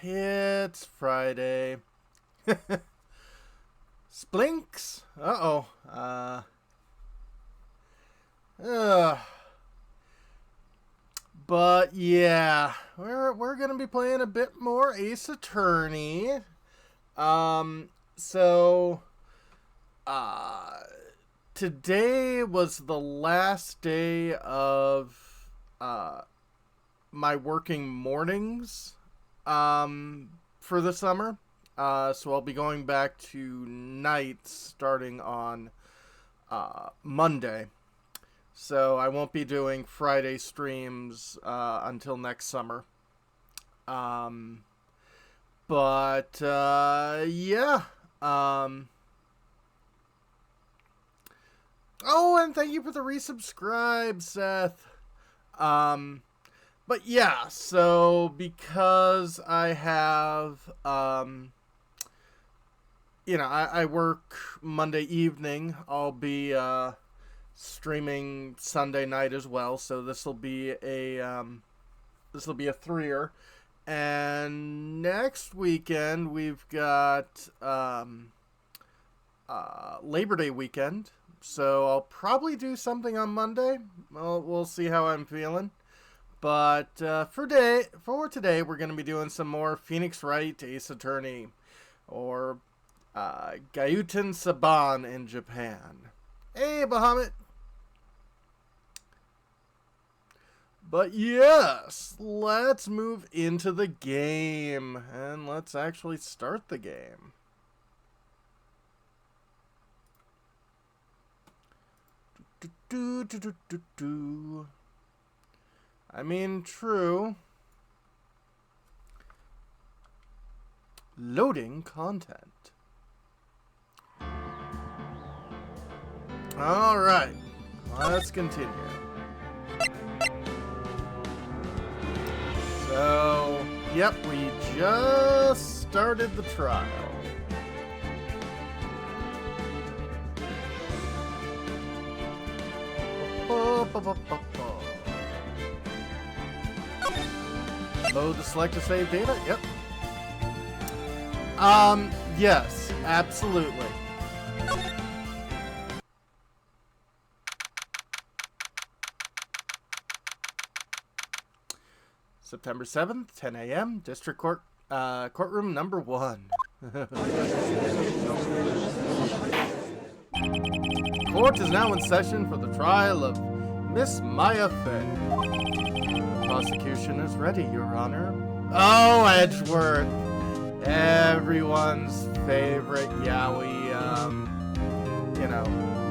It's Friday. Splinks. Uh-oh. Uh, but yeah, we're gonna be playing a bit more Ace Attorney. So uh today was the last day of my working mornings for the summer. So I'll be going back to nights starting on Monday. So I won't be doing Friday streams until next summer. Um, but yeah. Oh, and thank you for the resubscribe, Seth. Um, But yeah, so because I have, I work Monday evening, I'll be streaming Sunday night as well. So this will be a threer. And next weekend we've got Labor Day weekend. So I'll probably do something on Monday. Well, we'll see how I'm feeling. But for today, we're going to be doing some more Phoenix Wright Ace Attorney, or Gyuten Saban in Japan. Hey, Bahamut! But yes, let's move into the game, and let's actually start the game. I mean, true. Loading content. Alright, let's continue. So, yep, we just started the trial. Load the select to save data? Yep. Yes, absolutely. September 7th, 10 a.m., District Court, Courtroom number 1. Court is now in session for the trial of Miss Maya Fay. The prosecution is ready, Your Honor. Oh, Edgeworth! Everyone's favorite Yowie,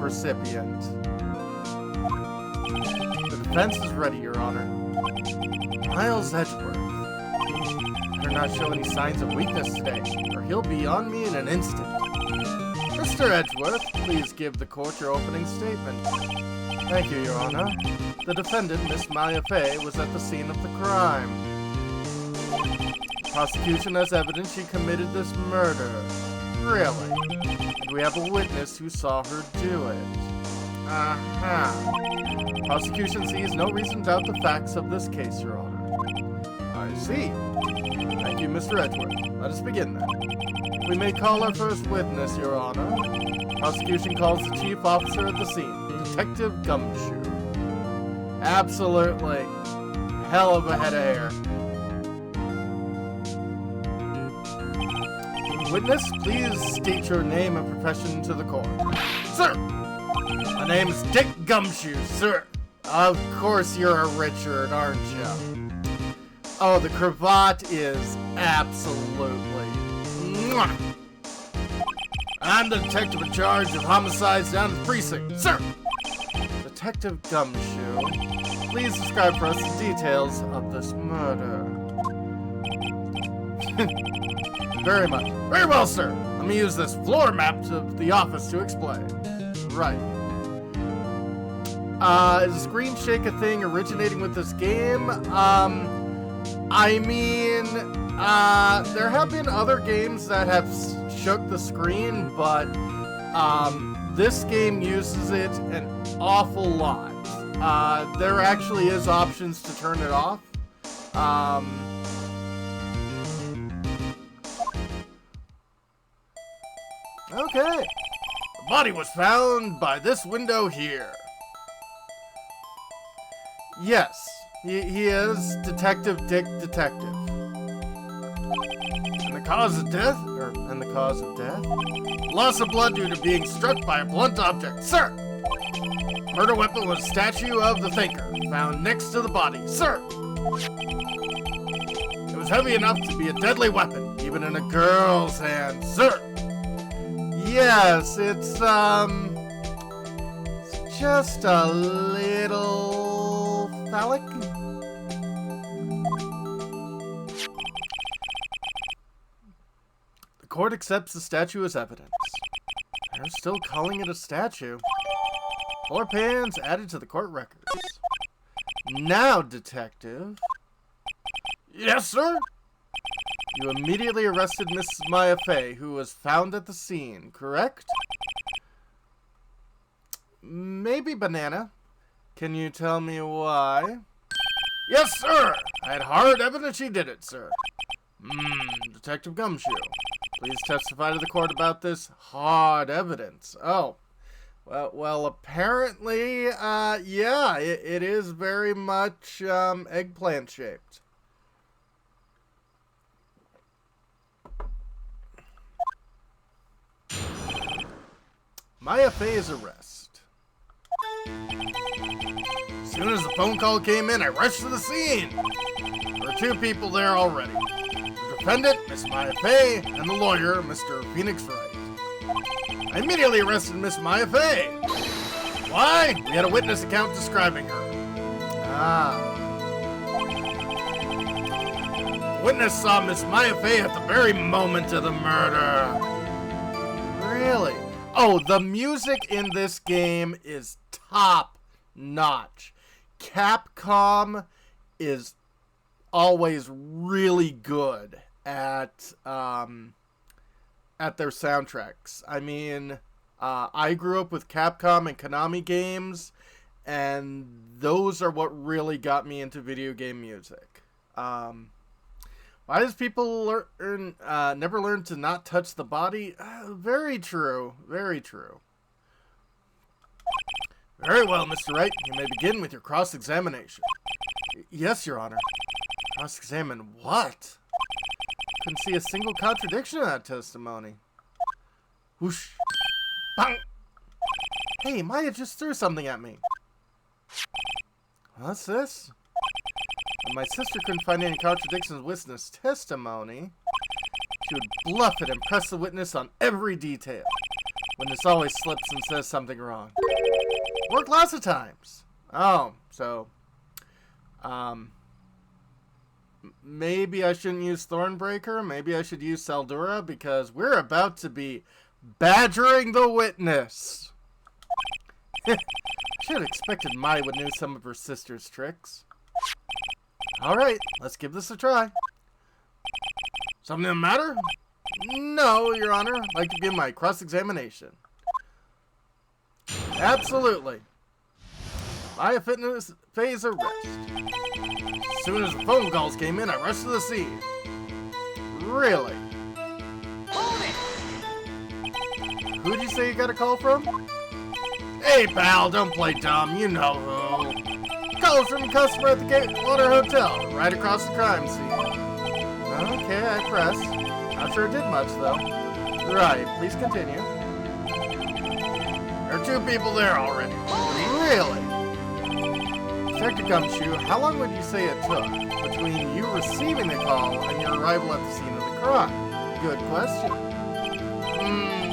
recipient. The defense is ready, Your Honor. Miles Edgeworth. Better not show any signs of weakness today, or he'll be on me in an instant. Mr. Edgeworth, please give the court your opening statement. Thank you, Your Honor. The defendant, Miss Maya Fay, was at the scene of the crime. The prosecution has evidence she committed this murder. Really? And we have a witness who saw her do it. Prosecution sees no reason to doubt the facts of this case, Your Honor. I see. Thank you, Mr. Edgeworth. Let us begin then. We may call our first witness, Your Honor. Prosecution calls the chief officer at the scene, Detective Gumshoe. Absolutely. Hell of a head of hair. Witness, please state your name and profession to the court. Sir! My name is Dick Gumshoe, sir. Of course you're a Richard, aren't you? Oh, the cravat is absolutely... Mwah! I'm the detective in charge of homicides down at the precinct. Sir! Detective Gumshoe, please describe for us the details of this murder. Very much. Very well, sir. Let me use this floor map of the office to explain. Right. Is Screen Shake a thing originating with this game? I mean, there have been other games that have shook the screen, but this game uses it an awful lot. There actually is options to turn it off. Okay. The body was found by this window here. Yes, he is Detective Dick Detective. And the cause of death? Loss of blood due to being struck by a blunt object. Sir! Murder weapon was a statue of the thinker, found next to the body. Sir! It was heavy enough to be a deadly weapon, even in a girl's hand. Sir! Yes, it's just a little phallic. The court accepts the statue as evidence. They're still calling it a statue. 4 pans added to the court records. Now, detective, Yes, sir? You immediately arrested Mrs. Maya Fey, who was found at the scene, correct? Maybe Banana. Can you tell me why? Yes, sir! I had hard evidence she did it, sir. Detective Gumshoe. Please testify to the court about this hard evidence. Oh. Well, apparently, yeah, it is very much, eggplant-shaped. Maya Fey's arrest. As soon as the phone call came in, I rushed to the scene. There were 2 people there already. The defendant, Miss Maya Fey, and the lawyer, Mr. Phoenix Wright. I immediately arrested Miss Maya Fey. Why? We had a witness account describing her. Witness saw Miss Maya Fey at the very moment of the murder. Really? Oh, the music in this game is top notch. Capcom is always really good at their soundtracks. I mean, I grew up with Capcom and Konami games, and those are what really got me into video game music. Why does people never learn to not touch the body? Very true. Very true. Very well, Mr. Wright. You may begin with your cross-examination. Yes, Your Honor. Cross-examine what? Couldn't see a single contradiction in that testimony. Whoosh. Bang! Hey, Maya just threw something at me. What's this? When my sister couldn't find any contradictions in witness testimony, she would bluff it and press the witness on every detail. Witness always slips and says something wrong. Worked lots of times. Oh, so, maybe I shouldn't use Thornbreaker. Maybe I should use Saldura, because we're about to be badgering the witness. Should have expected Maya would know some of her sister's tricks. Alright, let's give this a try. Something the matter? No, Your Honor. I'd like to begin my cross-examination. Absolutely. Maya Fey's arrest. As soon as the phone calls came in, I rushed to the scene. Really? Hold it! Who'd you say you got a call from? Hey, pal, don't play dumb. You know who. Call from a customer at the Gatewater Hotel, right across the crime scene. Okay, I press. Not sure it did much, though. Right, please continue. There are 2 people there already. Really? Detective Gumshoe, how long would you say it took between you receiving the call and your arrival at the scene of the crime? Good question.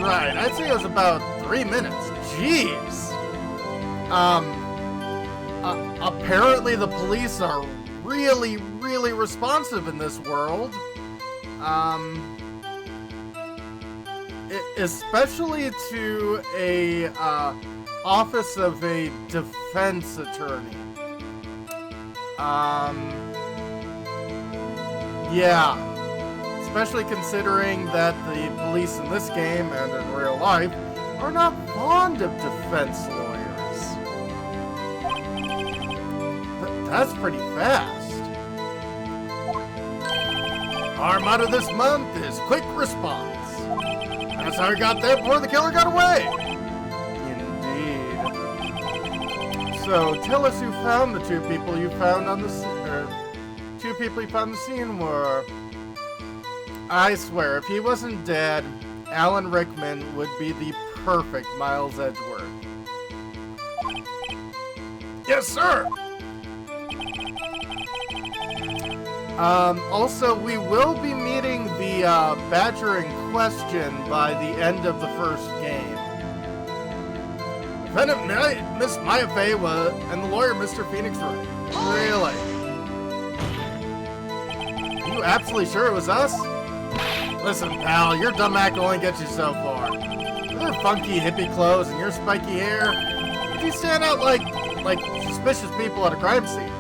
Right, I'd say it was about 3 minutes. Jeez. Apparently the police are really, really responsive in this world. Especially to a, office of a defense attorney. Yeah. Especially considering that the police in this game and in real life are not fond of defense lawyers. That's pretty fast. Our motto this month is quick response. That's how we got there before the killer got away. Indeed. So tell us who found the 2 people you found on the scene. 2 people you found on the scene were. I swear, if he wasn't dead, Alan Rickman would be the perfect Miles Edgeworth. Yes, sir! Also, we will be meeting the badger in question by the end of the first game. Defendant Miss Maya Fey and the lawyer Mr. Phoenix Wright. Really? Are you absolutely sure it was us? Listen, pal, your dumb act only gets you so far. Your funky hippie clothes and your spiky hair, you stand out like suspicious people at a crime scene.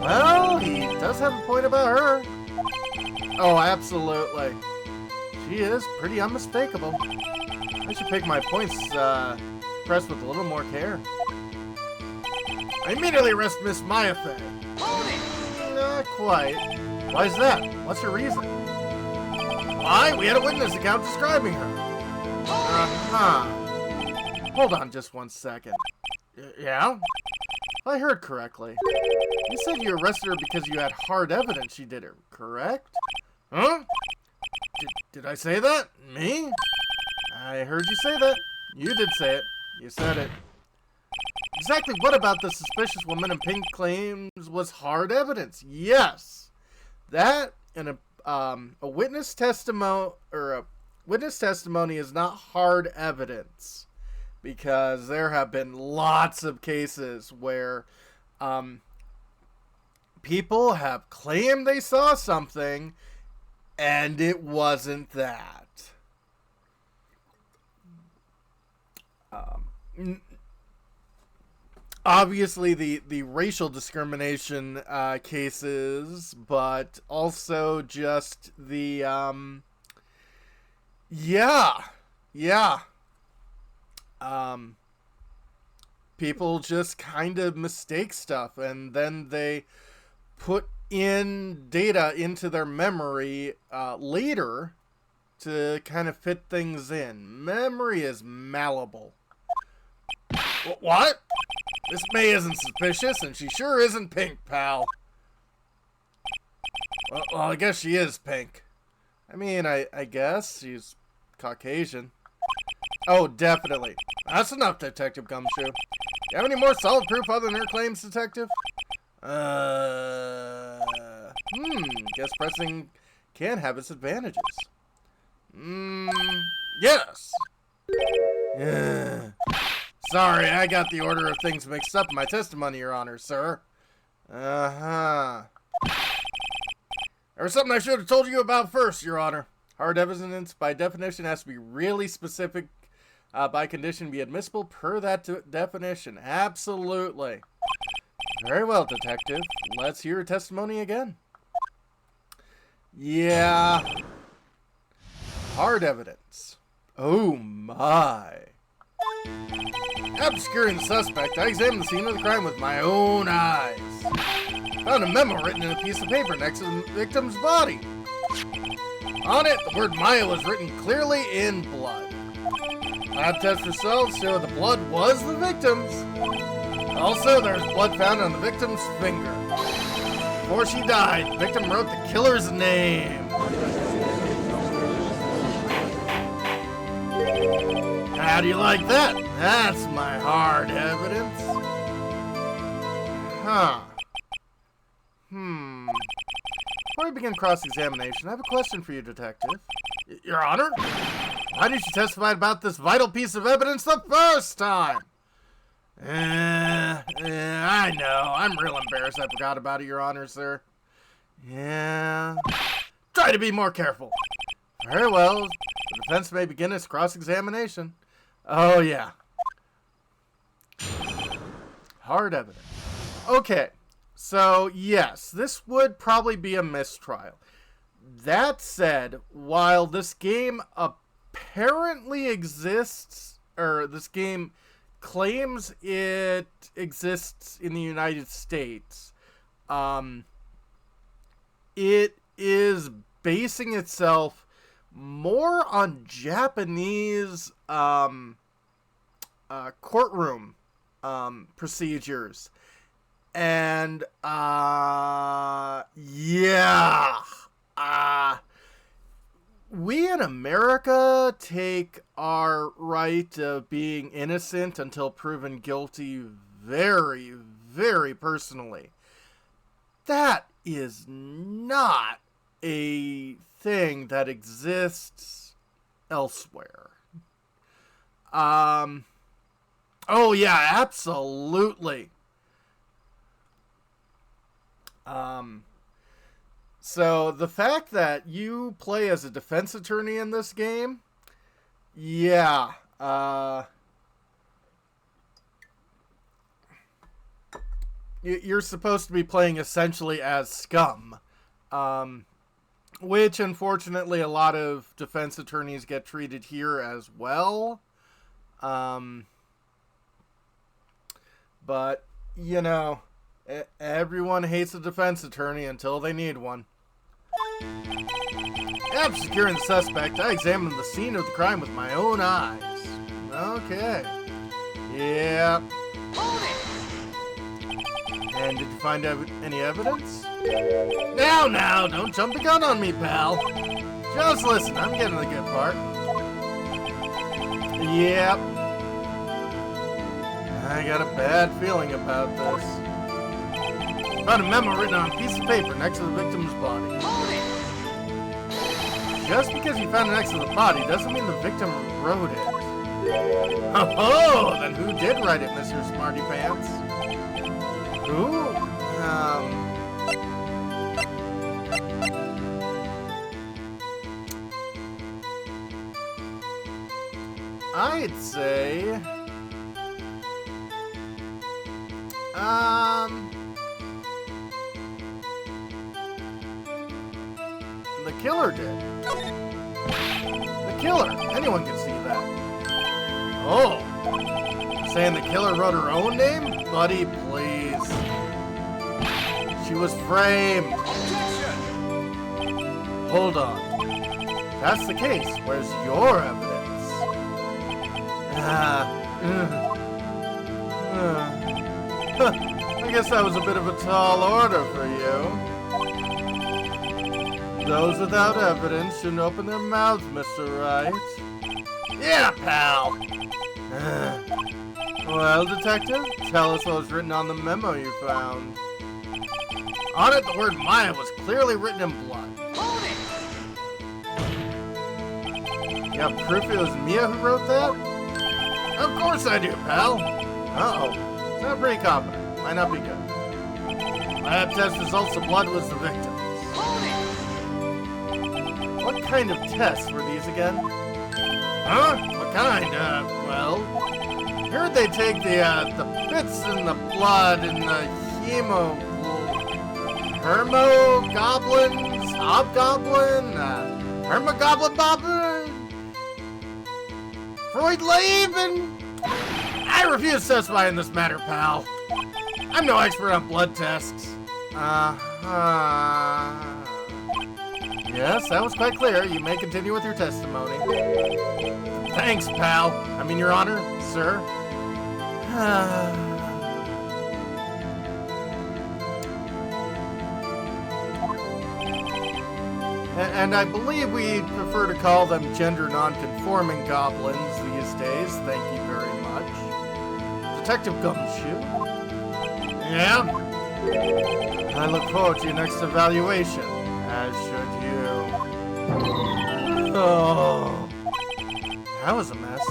Well, he does have a point about her. Oh, absolutely. She is pretty unmistakable. I should pick my points, pressed with a little more care. I immediately arrest Miss Maya Fey. Hold it! Not quite. Why is that? What's your reason? Why? We had a witness account describing her. Uh-huh. Hold on just one second. Yeah? If I heard correctly. You said you arrested her because you had hard evidence she did it, correct? Huh? Did I say that? Me? I heard you say that. You did say it. You said it. Exactly what about the suspicious woman in pink claims was hard evidence? Yes. That and a witness testimony is not hard evidence, because there have been lots of cases where people have claimed they saw something and it wasn't that. Obviously the racial discrimination cases, but also just the people just kind of mistake stuff, and then they put in data into their memory later to kind of fit things in. Memory is malleable. What? Miss May isn't suspicious, and she sure isn't pink, pal. Well, I guess she is pink. I mean, I guess she's Caucasian. Oh, definitely. That's enough, Detective Gumshoe. You have any more solid proof other than her claims, Detective? Guess pressing can have its advantages. Yes. Sorry, I got the order of things mixed up in my testimony, Your Honor, sir. There was something I should have told you about first, Your Honor. Hard evidence, by definition, has to be really specific, by condition, be admissible per that definition. Absolutely. Very well, Detective. Let's hear your testimony again. Yeah. Hard evidence. Oh, my. Obscuring the suspect, I examined the scene of the crime with my own eyes. Found a memo written in a piece of paper next to the victim's body. On it, the word Maya was written clearly in blood. Lab test results show the blood was the victim's. Also, there's blood found on the victim's finger. Before she died, the victim wrote the killer's name. How do you like that? That's my hard evidence. Huh. Before we begin cross-examination, I have a question for you, Detective. Your Honor? Why didn't you testify about this vital piece of evidence the first time? I know. I'm real embarrassed I forgot about it, Your Honor, sir. Yeah. Try to be more careful. Very well. The defense may begin its cross-examination. Oh, yeah. Hard evidence. Okay. So, yes, this would probably be a mistrial. That said, while this game apparently exists, or this game claims it exists in the United States, it is basing itself more on Japanese courtroom procedures. And, we in America take our right of being innocent until proven guilty very, very personally. That is not a thing that exists elsewhere. Oh yeah, absolutely. So the fact that you play as a defense attorney in this game, yeah, you're supposed to be playing essentially as scum, which unfortunately a lot of defense attorneys get treated here as well. But, you know, everyone hates a defense attorney until they need one. After securing the suspect, I examined the scene of the crime with my own eyes. Okay. Yeah. And did you find any evidence? Now, don't jump the gun on me, pal. Just listen, I'm getting the good part. Yep. I got a bad feeling about this. Found a memo written on a piece of paper next to the victim's body. Just because you found it next to the body doesn't mean the victim wrote it. Oh, then who did write it, Mr. Smarty Pants? Who? I'd say... the killer did. The killer! Anyone can see that. Oh! Saying the killer wrote her own name? Buddy, please. She was framed. Hold on. If that's the case, where's your evidence? I guess that was a bit of a tall order for you. Those without evidence shouldn't open their mouths, Mr. Wright. Yeah, pal! Well, Detective, tell us what was written on the memo you found. On it, the word Maya was clearly written in blood. You have proof it was Mia who wrote that? Of course I do, pal. Uh-oh. Sound pretty confident. Might not be good. Lab test results, the blood was the victim's. What kind of tests were these again? Huh? What kind? Well... Heard they take the bits in the blood and the hermogoblins, hobgoblin, hermogoblin Freud Leben? I refuse to testify in this matter, pal. I'm no expert on blood tests. Yes, that was quite clear. You may continue with your testimony. Thanks, pal. I mean, Your Honor, sir. And I believe we prefer to call them gender non-conforming goblins these days. Thank you very much. Detective Gumshoe? Yeah? I look forward to your next evaluation, as should you. Oh, that was a mess.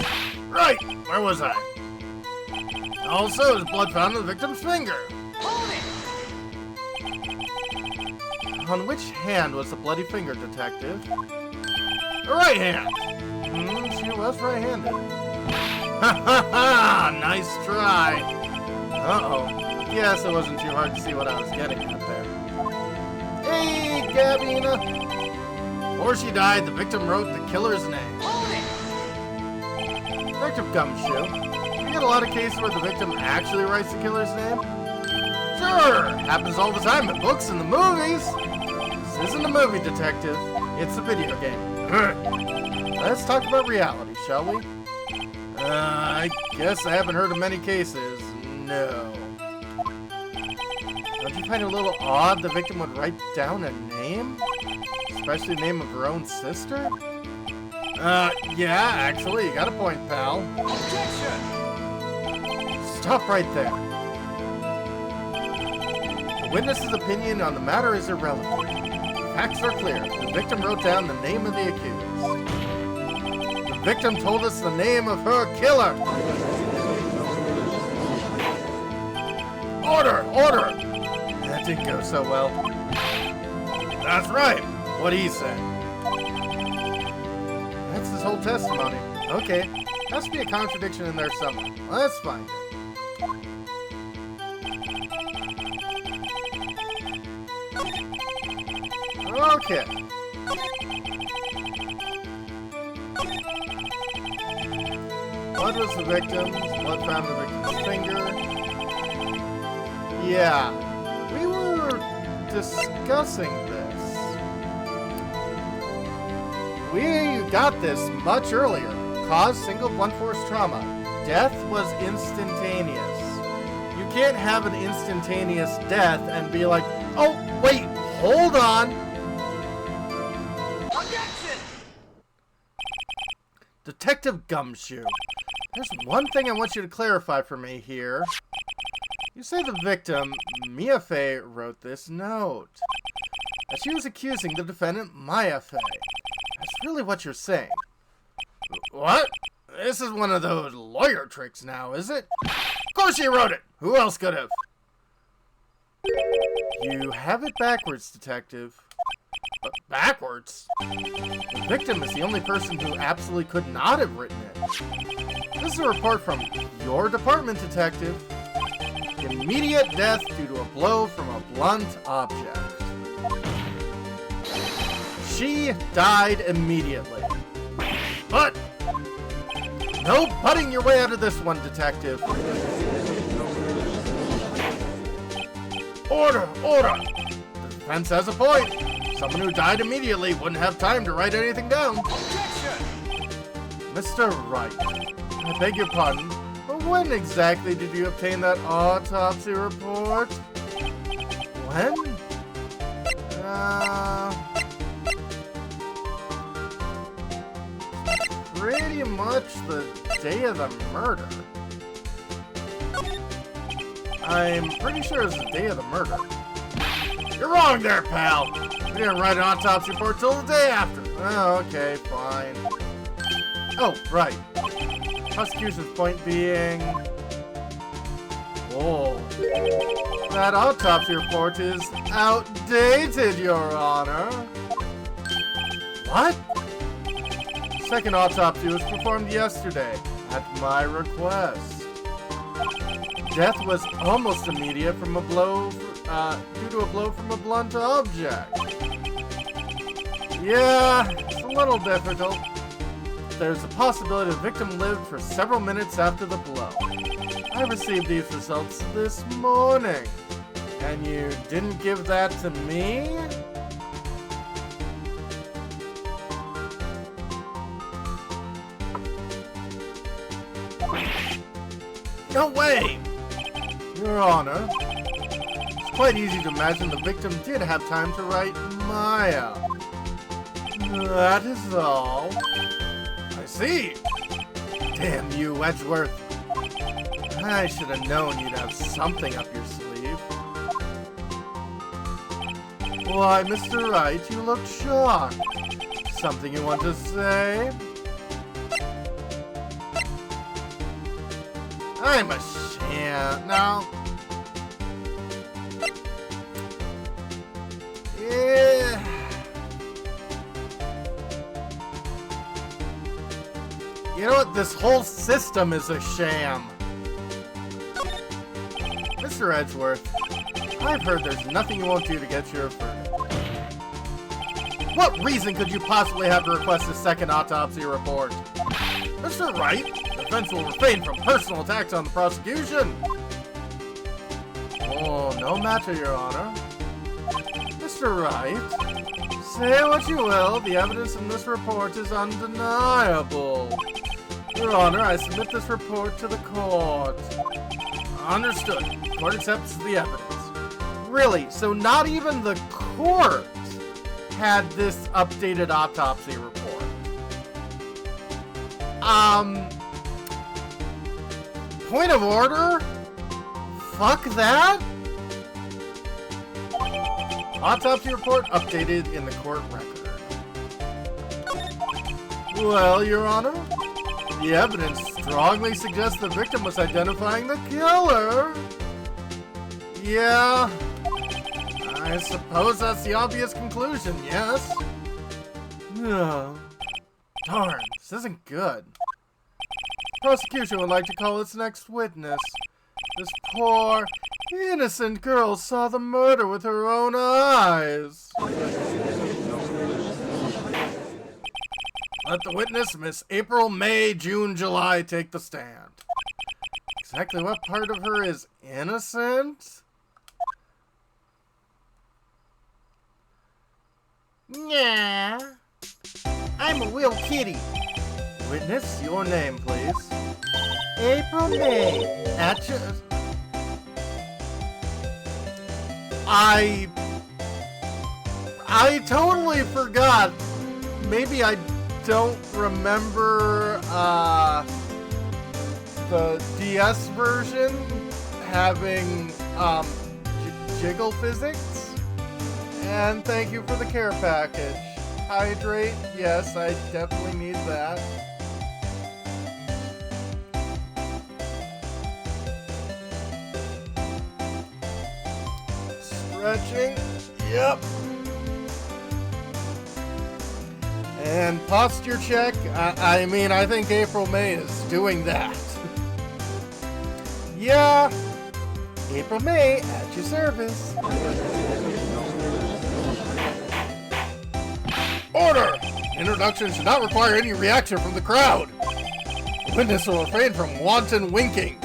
Right, where was I? Also, there's blood found on the victim's finger. On which hand was the bloody finger, Detective? The right hand! She was right-handed. Ha ha ha! Nice try! Uh-oh. Yes, it wasn't too hard to see what I was getting at there. Hey, Gabina! Before she died, the victim wrote the killer's name. Detective Gumshoe, you get a lot of cases where the victim actually writes the killer's name? Sure! Happens all the time in books and the movies! This isn't a movie, Detective. It's a video game. Let's talk about reality, shall we? I guess I haven't heard of many cases. No. Don't you find it a little odd the victim would write down a name? Especially the name of her own sister? Yeah, actually, you got a point, pal. Objection! Stop right there. The witness's opinion on the matter is irrelevant. Facts are clear. The victim wrote down the name of the accused. The victim told us the name of her killer. Order! Order! That didn't go so well. That's right. What he said. That's his whole testimony. Okay. Must be a contradiction in there somewhere. Let's find it. Okay. Blood was the victim's. Blood found the victim's finger. Yeah. We were discussing this. We got this much earlier. Cause single blunt force trauma. Death was instantaneous. You can't have an instantaneous death and be like, oh, wait, hold on. Objection! Detective Gumshoe, there's one thing I want you to clarify for me here. You say the victim, Mia Fey, wrote this note. That she was accusing the defendant, Maya Fey. That's really what you're saying. What? This is one of those lawyer tricks now, is it? Of course she wrote it! Who else could have? You have it backwards, Detective. Backwards? The victim is the only person who absolutely could not have written it. This is a report from your department, Detective. Immediate death due to a blow from a blunt object. She died immediately. But no butting your way out of this one, Detective. Order! Order! The defense has a point. Someone who died immediately wouldn't have time to write anything down. Objection! Mr. Wright, I beg your pardon, but when exactly did you obtain that autopsy report? When? Pretty much the day of the murder. I'm pretty sure it's the day of the murder. You're wrong there, pal. We didn't write an autopsy report till the day after. Oh, okay, fine. Oh, right. Prosecution's point being... Oh. That autopsy report is outdated, Your Honor. What? Second autopsy was performed yesterday, at my request. Death was almost immediate from a blow, due to a blow from a blunt object. Yeah, it's a little difficult. There's a possibility the victim lived for several minutes after the blow. I received these results this morning. And you didn't give that to me? No way! Your Honor, it's quite easy to imagine the victim did have time to write Maya. That is all. I see. Damn you, Edgeworth. I should have known you'd have something up your sleeve. Why, Mr. Wright, you look shocked. Something you want to say? I'm a sham. No. Yeah. You know what? This whole system is a sham. Mr. Edgeworth, I've heard there's nothing you won't do to get your verdict. What reason could you possibly have to request a second autopsy report? Mr. Wright, the defense will refrain from personal attacks on the prosecution. Oh, no matter, Your Honor. Mr. Wright, say what you will, the evidence in this report is undeniable. Your Honor, I submit this report to the court. Understood. Court accepts the evidence. Really? So not even the court had this updated autopsy report? Point of order? Fuck that? Autopsy report updated in the court record. Well, Your Honor, the evidence strongly suggests the victim was identifying the killer. Yeah, I suppose that's the obvious conclusion, yes? Darn, this isn't good. Prosecution would like to call its next witness. This poor, innocent girl saw the murder with her own eyes. Let the witness, Miss April, May, June, July, take the stand. Exactly what part of her is innocent? Yeah. I'm a real kitty. Witness, your name, please. April May. At your... I totally forgot. Maybe I don't remember the DS version having jiggle physics. And thank you for the care package. Hydrate, yes, I definitely need that. Stretching, yep. And posture check, I mean, I think April May is doing that. Yeah, April May at your service. Order! Introduction should not require any reaction from the crowd. The witness will refrain from wanton winking.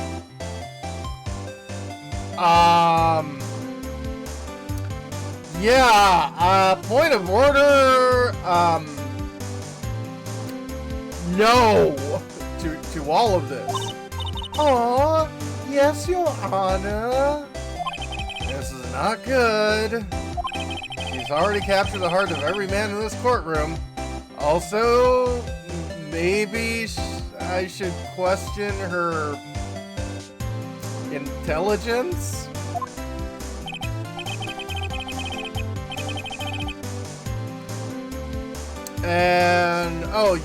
Yeah, point of order, no to all of this. Aw, yes, Your Honor. This is not good. She's already captured the heart of every man in this courtroom. Also, maybe I should question her intelligence? And, oh,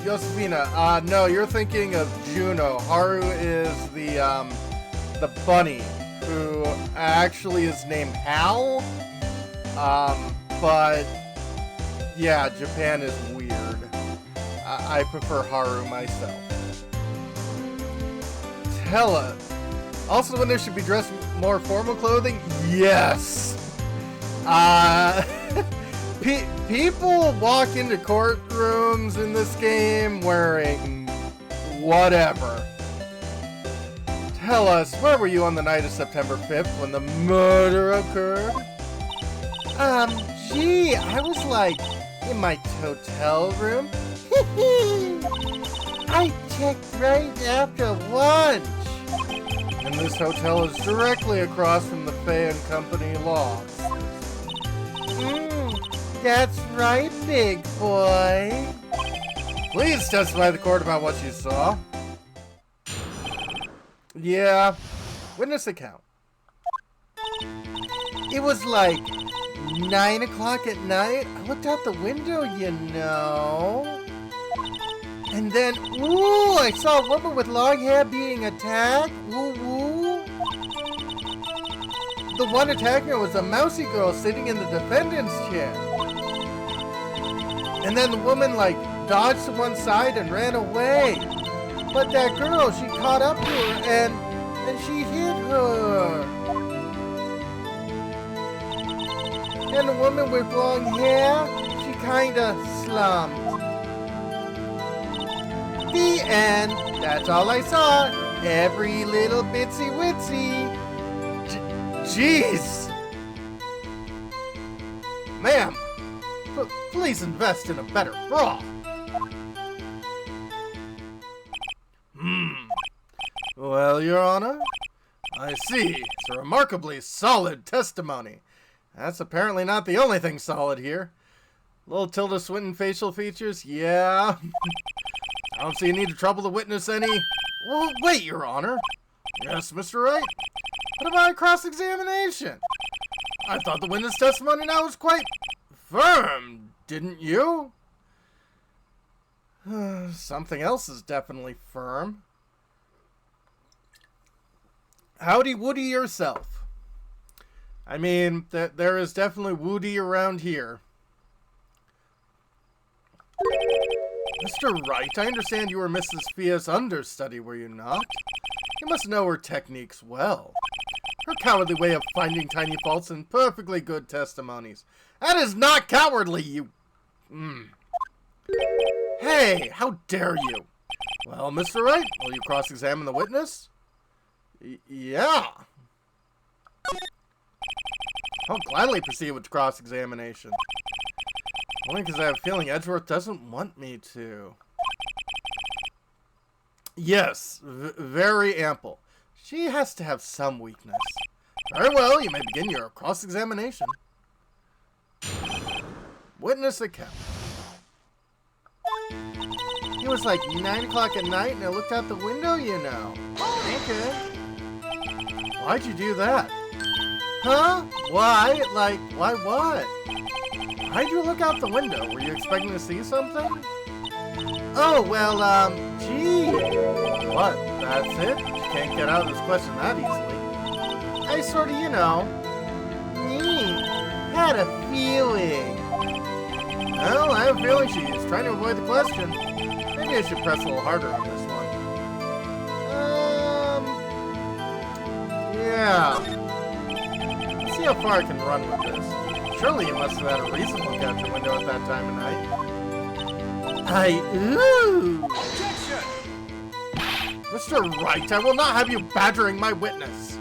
Josefina, no, you're thinking of Juno. Haru is the bunny, who actually is named Hal. But, yeah, Japan is weird. I prefer Haru myself. Tella. Also, when they should be dressed more formal clothing? Yes! People walk into courtrooms in this game wearing whatever. Tell us, where were you on the night of September 5th when the murder occurred? Gee, I was like in my hotel room. I checked right after lunch. And this hotel is directly across from the Fay and Company law. That's right, big boy. Please testify to the court about what you saw. Yeah, witness account. It was like 9 o'clock at night. I looked out the window, you know. And then, ooh, I saw a woman with long hair being attacked. Woo woo. The one attacking her was a mousy girl sitting in the defendant's chair. And then the woman, like, dodged to one side and ran away. But that girl, she caught up to her and she hit her. And the woman with long hair, she kinda slumped. The end. That's all I saw. Every little bitsy witsy. Jeez! Ma'am, please invest in a better bra. Well, Your Honor, I see. It's a remarkably solid testimony. That's apparently not the only thing solid here. Little Tilda Swinton facial features, yeah. I don't see a need to trouble the witness any. Well, wait, Your Honor. Yes, Mr. Wright? What about cross-examination? I thought the witness testimony now was quite firm, didn't you? Something else is definitely firm. Howdy Woody yourself. I mean, there is definitely Woody around here. Mr. Wright, I understand you were Mrs. Fia's understudy, were you not? You must know her techniques well. Her cowardly way of finding tiny faults in perfectly good testimonies. That is not cowardly, you... Hey, how dare you? Well, Mr. Wright, will you cross-examine the witness? Yeah. I'll gladly proceed with the cross-examination. Only because I have a feeling Edgeworth doesn't want me to. Yes, very ample. She has to have some weakness. Very well, you may begin your cross-examination. Witness account. It was like 9 o'clock at night and I looked out the window, you know. Okay. Why'd you do that? Huh? Why? Like, why what? Why'd you look out the window? Were you expecting to see something? Oh, well, gee. What? That's it? You can't get out of this question that easily. I sort of, you know, had a feeling. Well, I have a feeling she's trying to avoid the question. Maybe I should press a little harder on this one. Yeah. Let's see how far I can run with this. Surely you must have had a reason to look out your window at that time of night. Objection! Mr. Wright, I will not have you badgering my witness.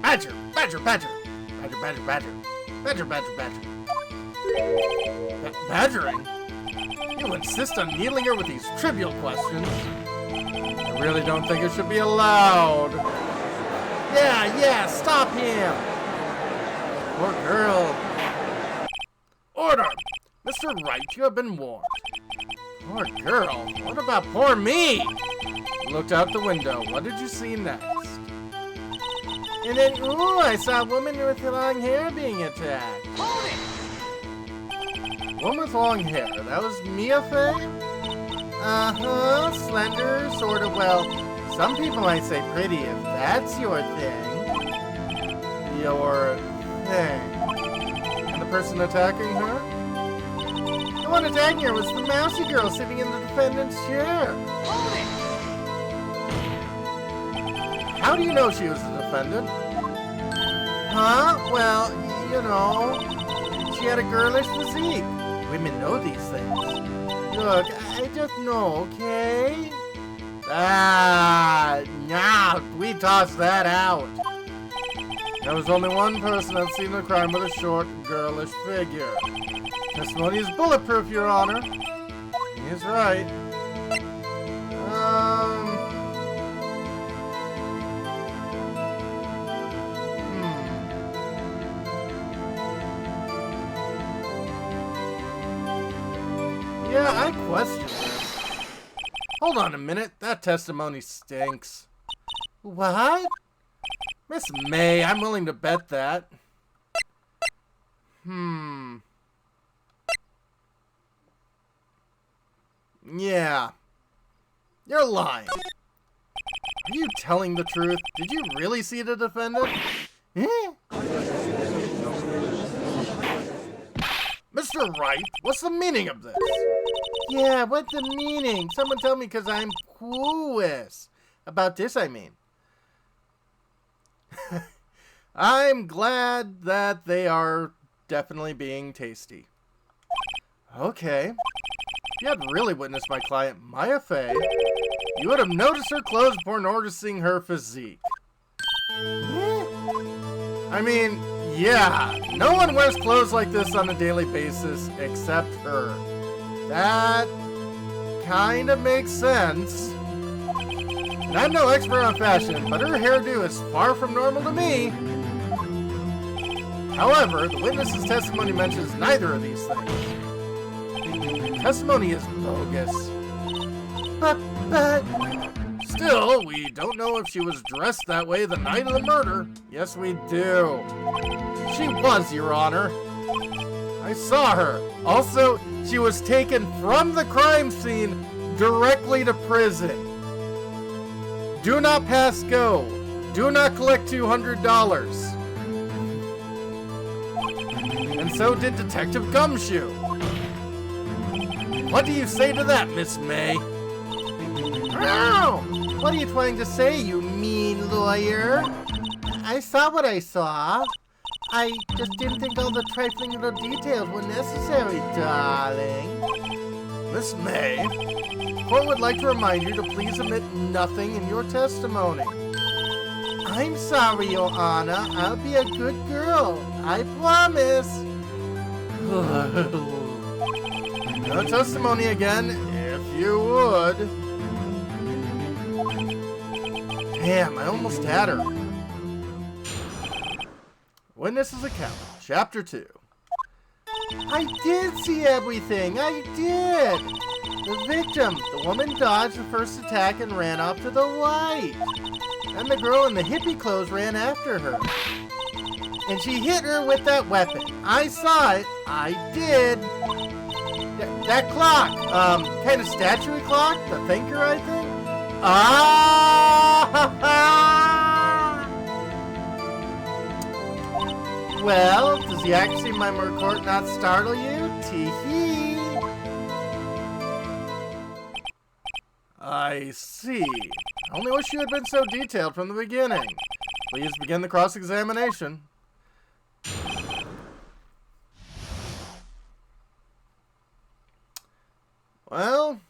Badger, badger, badger. Badger, badger, badger. Badger, badger, badger. Badgering? You insist on needling her with these trivial questions. I really don't think it should be allowed. Yeah, stop him. Poor girl. Order! Mr. Wright, you have been warned. Poor girl. What about poor me? You looked out the window. What did you see next? And then, ooh, I saw a woman with long hair being attacked. Hold it! Woman with long hair. That was Mia Fey? Uh-huh. Slender, sort of, well, some people might say pretty if that's your thing. Your thing. And the person attacking her? The one attacking her was the mousy girl sitting in the defendant's chair. Hold it! How do you know she was the defendant? Huh? Well, you know, she had a girlish physique. Women know these things. Look, I just know, okay? Nah, we tossed that out. There was only one person that's seen the crime with a short, girlish figure. Testimony is bulletproof, Your Honor. He is right. Yeah, I question this. Hold on a minute. That testimony stinks. What? Miss May, I'm willing to bet that. Yeah. You're lying. Are you telling the truth? Did you really see the defendant? Mr. Wright, what's the meaning of this? Yeah, what's the meaning? Someone tell me, because I'm clueless. About this, I mean. I'm glad that they are definitely being tasty. Okay. If you had really witnessed my client, Maya Fey, you would have noticed her clothes before noticing her physique. I mean, yeah, no one wears clothes like this on a daily basis except her. That kind of makes sense. And I'm no expert on fashion, but her hairdo is far from normal to me. However, the witness's testimony mentions neither of these things. Testimony is bogus. But... Still, we don't know if she was dressed that way the night of the murder. Yes, we do. She was, Your Honor. I saw her. Also, she was taken from the crime scene directly to prison. Do not pass go. Do not collect $200. And so did Detective Gumshoe. What do you say to that, Miss May? No! What are you trying to say, you mean lawyer? I saw what I saw. I just didn't think all the trifling little details were necessary, darling. Miss May, the court would like to remind you to please omit nothing in your testimony. I'm sorry, Your Honor. I'll be a good girl. I promise. No testimony again, if you would. Damn, I almost had her. Witness's account, Chapter 2. I did see everything. I did. The victim, the woman, dodged the first attack and ran off to the right. And the girl in the hippie clothes ran after her. And she hit her with that weapon. I saw it. I did. That clock, kind of statue clock, the thinker, I think. Well, does the accuracy of my report not startle you? Tee-hee. I see. I only wish you had been so detailed from the beginning. Please begin the cross-examination. Well...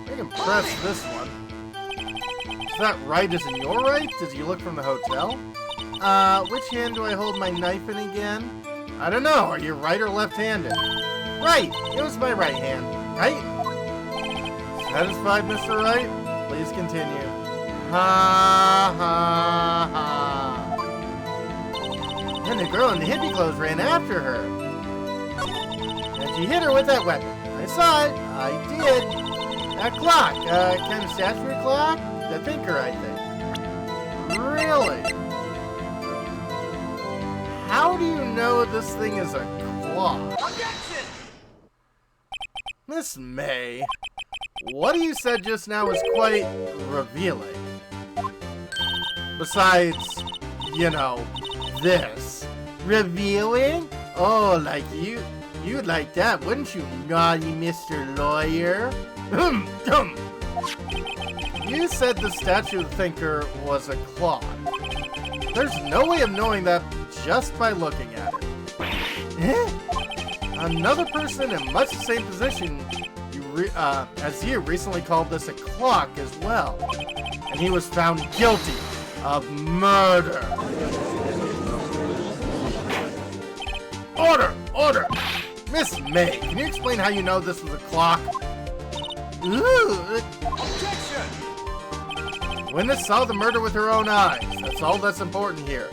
I can press this one. Is that right as in your right? Did you look from the hotel? Which hand do I hold my knife in again? I don't know. Are you right or left-handed? Right! It was my right hand. Right? Satisfied, Mr. Wright? Please continue. Ha ha ha. And the girl in the hippie clothes ran after her. And she hit her with that weapon. I saw it. I did. That clock, kind of statue clock? The thinker, I think. Really? How do you know this thing is a clock? Objection! Miss May, what you said just now was quite revealing. Besides, you know, this. Revealing? Oh, like you'd like that, wouldn't you, naughty Mr. Lawyer? You said the statue thinker was a clock. There's no way of knowing that just by looking at it. Another person in much the same position as you recently called this a clock as well. And he was found guilty of murder. Order! Order! Miss May, can you explain how you know this was a clock? Ooh. Objection! Witness saw the murder with her own eyes. That's all that's important here.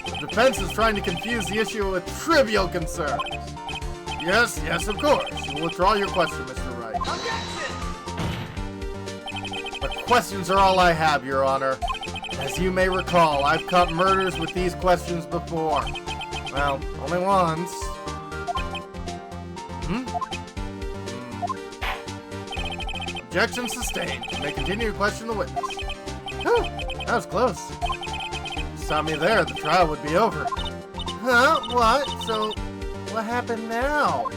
The defense is trying to confuse the issue with trivial concerns. Yes, yes, of course. You will withdraw your question, Mr. Wright. Objection! The questions are all I have, Your Honor. As you may recall, I've caught murders with these questions before. Well, only once. Objection sustained. You may continue to question the witness. Whew, that was close. Stop me there, the trial would be over. Huh? What? So, what happened now?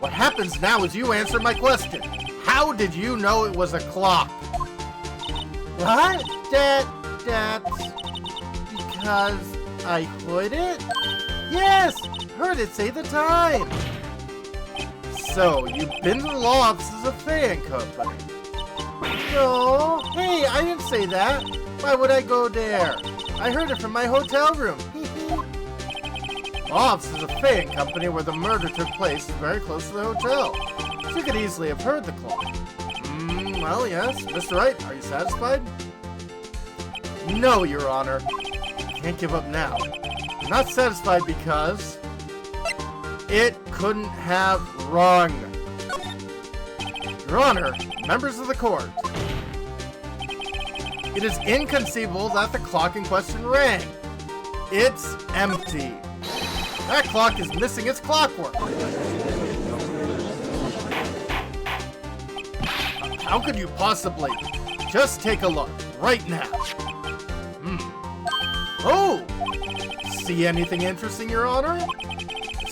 What happens now is you answer my question. How did you know it was a clock? What? That's because I heard it? Yes! Heard it say the time! So, you've been to the law offices of Fan Company. No, hey, I didn't say that. Why would I go there? I heard it from my hotel room. Law offices of Fan Company where the murder took place is very close to the hotel. So you could easily have heard the clock. Well, yes. Mr. Wright, are you satisfied? No, Your Honor. Can't give up now. I'm not satisfied because it couldn't have rung. Your Honor, members of the court, it is inconceivable that the clock in question rang. It's empty. That clock is missing its clockwork. How could you possibly? Just take a look, right now. Oh! See anything interesting, Your Honor?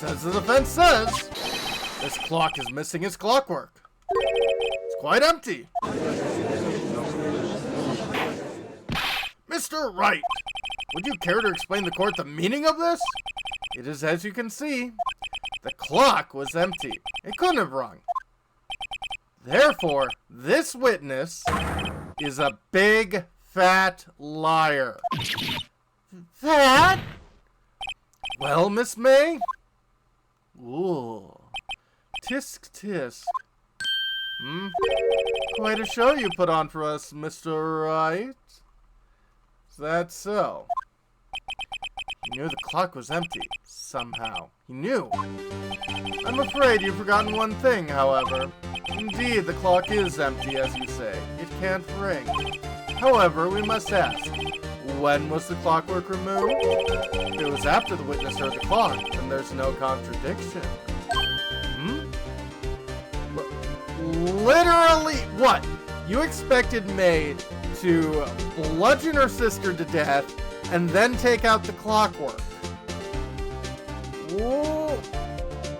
As the defense says, this clock is missing its clockwork. It's quite empty. Mr. Wright, Would you care to explain to the court the meaning of this? It is as you can see. The clock was empty. It couldn't have rung. Therefore, this witness is a big, fat liar. That? Well, Miss May? Ooh. Tisk tisk. Quite a show you put on for us, Mr. Wright. Is that so? He knew the clock was empty, somehow. He knew. I'm afraid you've forgotten one thing, however. Indeed, the clock is empty, as you say. It can't ring. However, we must ask, when was the clockwork removed? It was after the witness heard the clock, and there's no contradiction. Literally, what? You expected May to bludgeon her sister to death and then take out the clockwork. Ooh.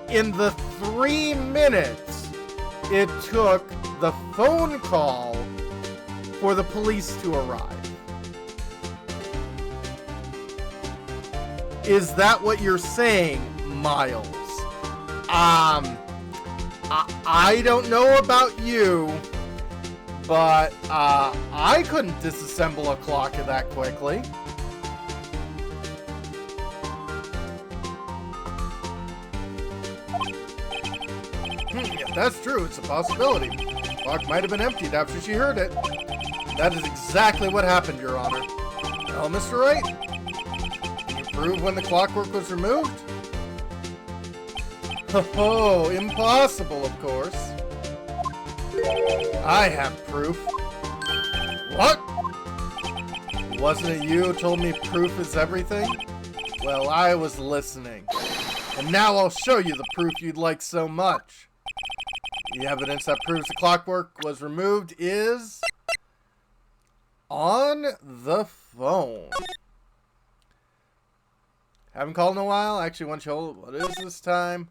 In the 3 minutes it took the phone call for the police to arrive. Is that what you're saying, Miles? I don't know about you, but I couldn't disassemble a clock that quickly. If that's true, it's a possibility. The clock might have been emptied after she heard it. That is exactly what happened, Your Honor. Well, Mr. Wright, can you prove when the clockwork was removed? Oh, impossible, of course. I have proof. What? Wasn't it you who told me proof is everything? Well, I was listening. And now I'll show you the proof you'd like so much. The evidence that proves the clockwork was removed is on the phone. Haven't called in a while. Actually, once you hold, what is this time?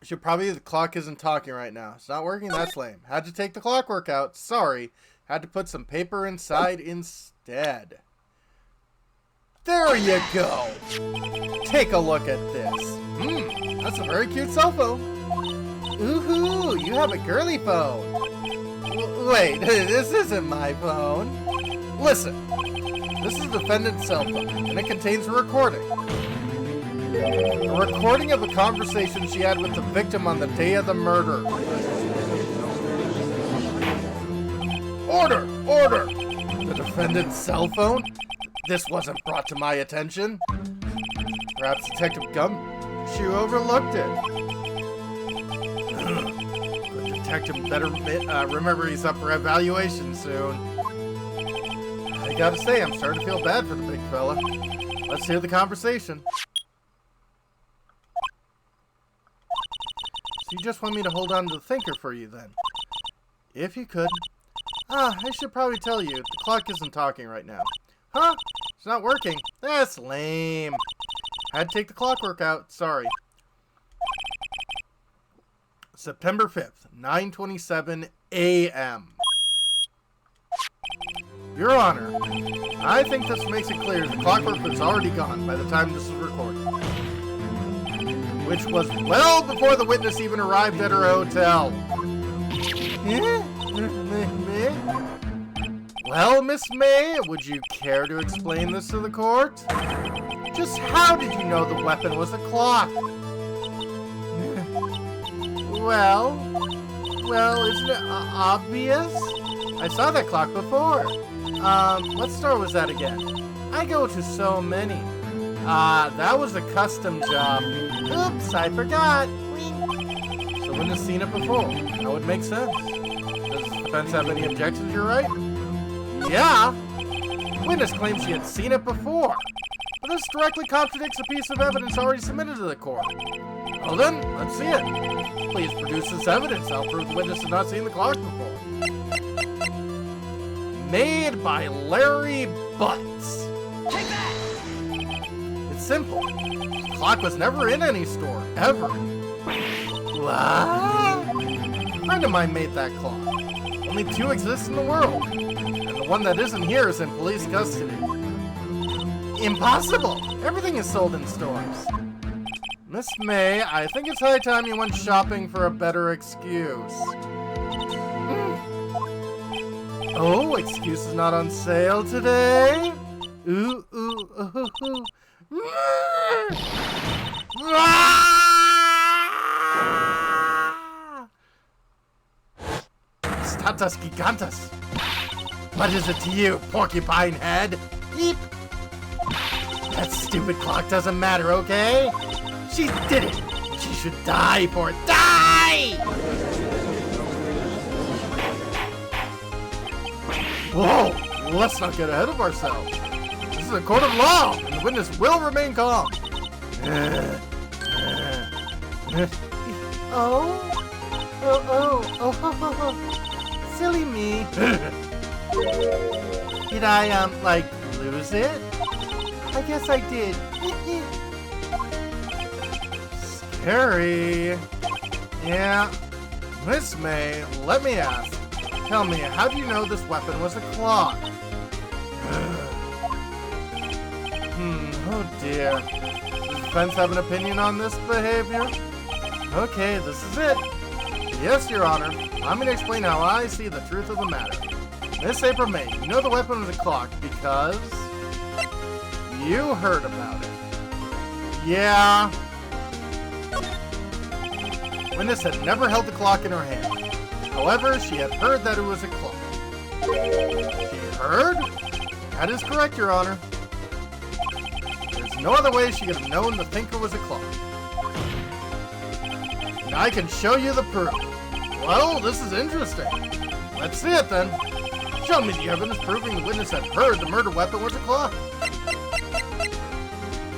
Should probably, the clock isn't talking right now. It's not working? That's lame. Had to take the clockwork out. Sorry. Had to put some paper inside instead. There you go. Take a look at this. That's a very cute cell phone. Ooh, you have a girly phone. Wait, this isn't my phone. Listen, this is the defendant's cell phone, and it contains a recording. A recording of a conversation she had with the victim on the day of the murder. Order! Order! The defendant's cell phone? This wasn't brought to my attention. Perhaps Detective Gumshoe overlooked it. The detective better remember he's up for evaluation soon. I gotta say, I'm starting to feel bad for the big fella. Let's hear the conversation. So you just want me to hold on to the thinker for you, then? If you could. I should probably tell you, the clock isn't talking right now. Huh? It's not working. That's lame. Had to take the clockwork out. Sorry. September 5th, 9:27 a.m. Your Honor, I think this makes it clear the clockwork was already gone by the time this was recorded. Which was well before the witness even arrived at her hotel. Well, Miss May, would you care to explain this to the court? Just how did you know the weapon was a clock? Well, isn't it obvious? I saw that clock before. What store was that again? I go to so many. That was a custom job. Oops, I forgot. So wouldn't have seen it before. That would make sense. Does the defense have any objections, Your Right? Yeah. Witness claims she had seen it before. But this directly contradicts a piece of evidence already submitted to the court. Well then, let's see it. Please produce this evidence. I'll prove the witness has not seen the clock before. Made by Larry Butts. Take that! It's simple. The clock was never in any store, ever. What? A friend of mine made that clock. Only 2 exist in the world. And the one that isn't here is in police custody. Impossible! Everything is sold in stores. Miss May, I think it's high time you went shopping for a better excuse. Oh, excuse is not on sale today? Ooh, ooh, ooh, ooh. Status gigantus. What is it to you, porcupine head? Eep. That stupid clock doesn't matter, okay? She did it. She should die for it. Die! Whoa! Let's not get ahead of ourselves. This is a court of law, and the witness will remain calm. Oh, silly me. Did I, like, lose it? I guess I did. Scary. Yeah. Miss May, let me ask. Tell me, how do you know this weapon was a clock? Oh dear. Does the defense have an opinion on this behavior? Okay, this is it. Yes, Your Honor. I'm going to explain how I see the truth of the matter. Miss April May, you know the weapon was a clock because you heard about it. Yeah. Witness had never held the clock in her hand. However, she had heard that it was a clock. She heard? That is correct, Your Honor. There's no other way she could have known the thinker was a clock. And I can show you the proof. Well, this is interesting. Let's see it then. Show me the evidence proving the witness had heard the murder weapon was a clock.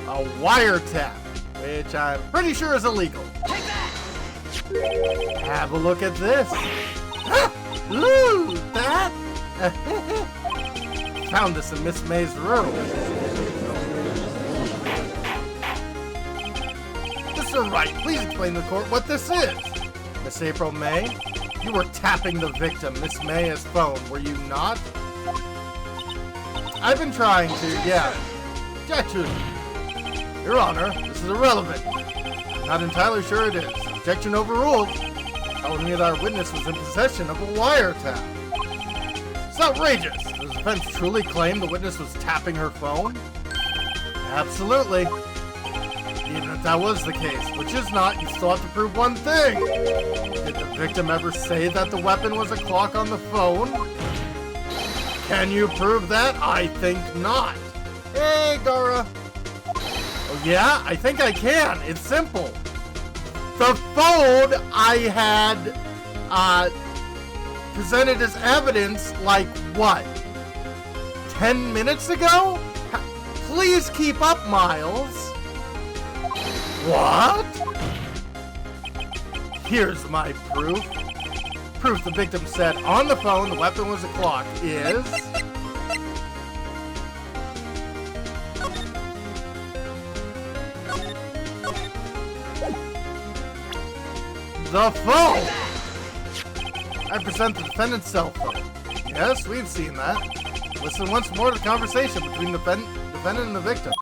A wiretap, which I'm pretty sure is illegal. Have a look at this. Ooh, that? Found this in Miss May's room. Mr. Wright, please explain to the court what this is. Miss April May, you were tapping the victim, Miss May's phone, were you not? I've been trying to, yeah. Objection. Your Honor, this is irrelevant. I'm not entirely sure it is. Objection overruled. Telling me that our witness was in possession of a wiretap. It's outrageous. Does the defense truly claim the witness was tapping her phone? Absolutely. Even if that was the case, which is not, you still have to prove one thing. Did the victim ever say that the weapon was a clock on the phone? Can you prove that? I think not. Hey, Gara. Oh yeah, I think I can. It's simple. The phone I had presented as evidence, like, what? 10 minutes ago? Please keep up, Miles. What? Here's my proof. Proof the victim said on the phone the weapon was a clock is... the phone! I present the defendant's cell phone. Yes, we've seen that. Listen once more to the conversation between the defendant and the victim.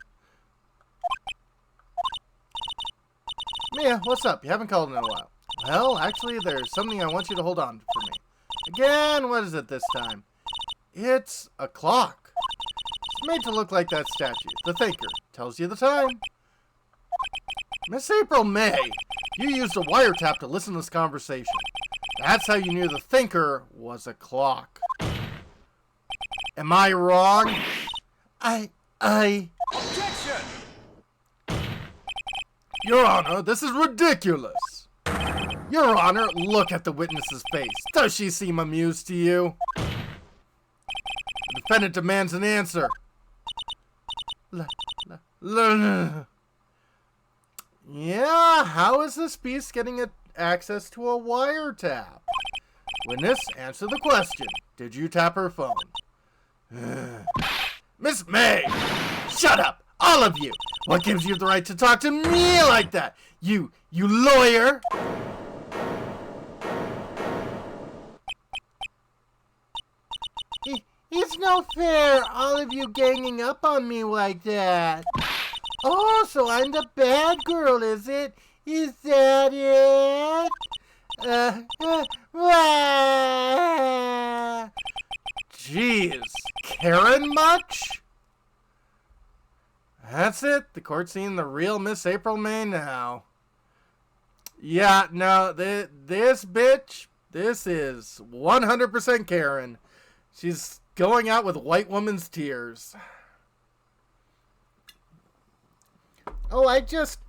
Mia, what's up? You haven't called in a while. Well, actually, there's something I want you to hold on for me. Again, what is it this time? It's a clock. It's made to look like that statue. The thinker. Tells you the time. Miss April May, you used a wiretap to listen to this conversation. That's how you knew the thinker was a clock. Am I wrong? Objection! Your Honor, this is ridiculous. Your Honor, look at the witness's face. Does she seem amused to you? The defendant demands an answer. Yeah, how is this beast getting access to a wiretap? Witness, answer the question. Did you tap her phone? Miss May! Shut up! All of you! What gives you the right to talk to me like that? You lawyer! He's That's no fair, all of you ganging up on me like that. Oh, so I'm the bad girl, is it? Is that it? Jeez, Karen much? That's it. The court's seeing the real Miss April May now. Yeah, no, this bitch, this is 100% Karen. She's going out with white woman's tears. Oh, I just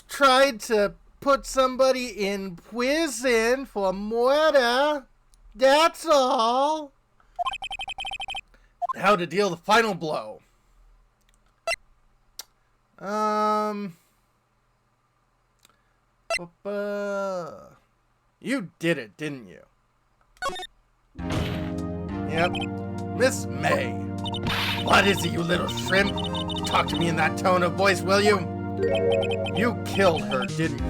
tried to put somebody in prison for murder. That's all. How to deal the final blow. You did it, didn't you? Yep. Miss May. What is it, you little shrimp? Talk to me in that tone of voice, will you? You killed her, didn't you?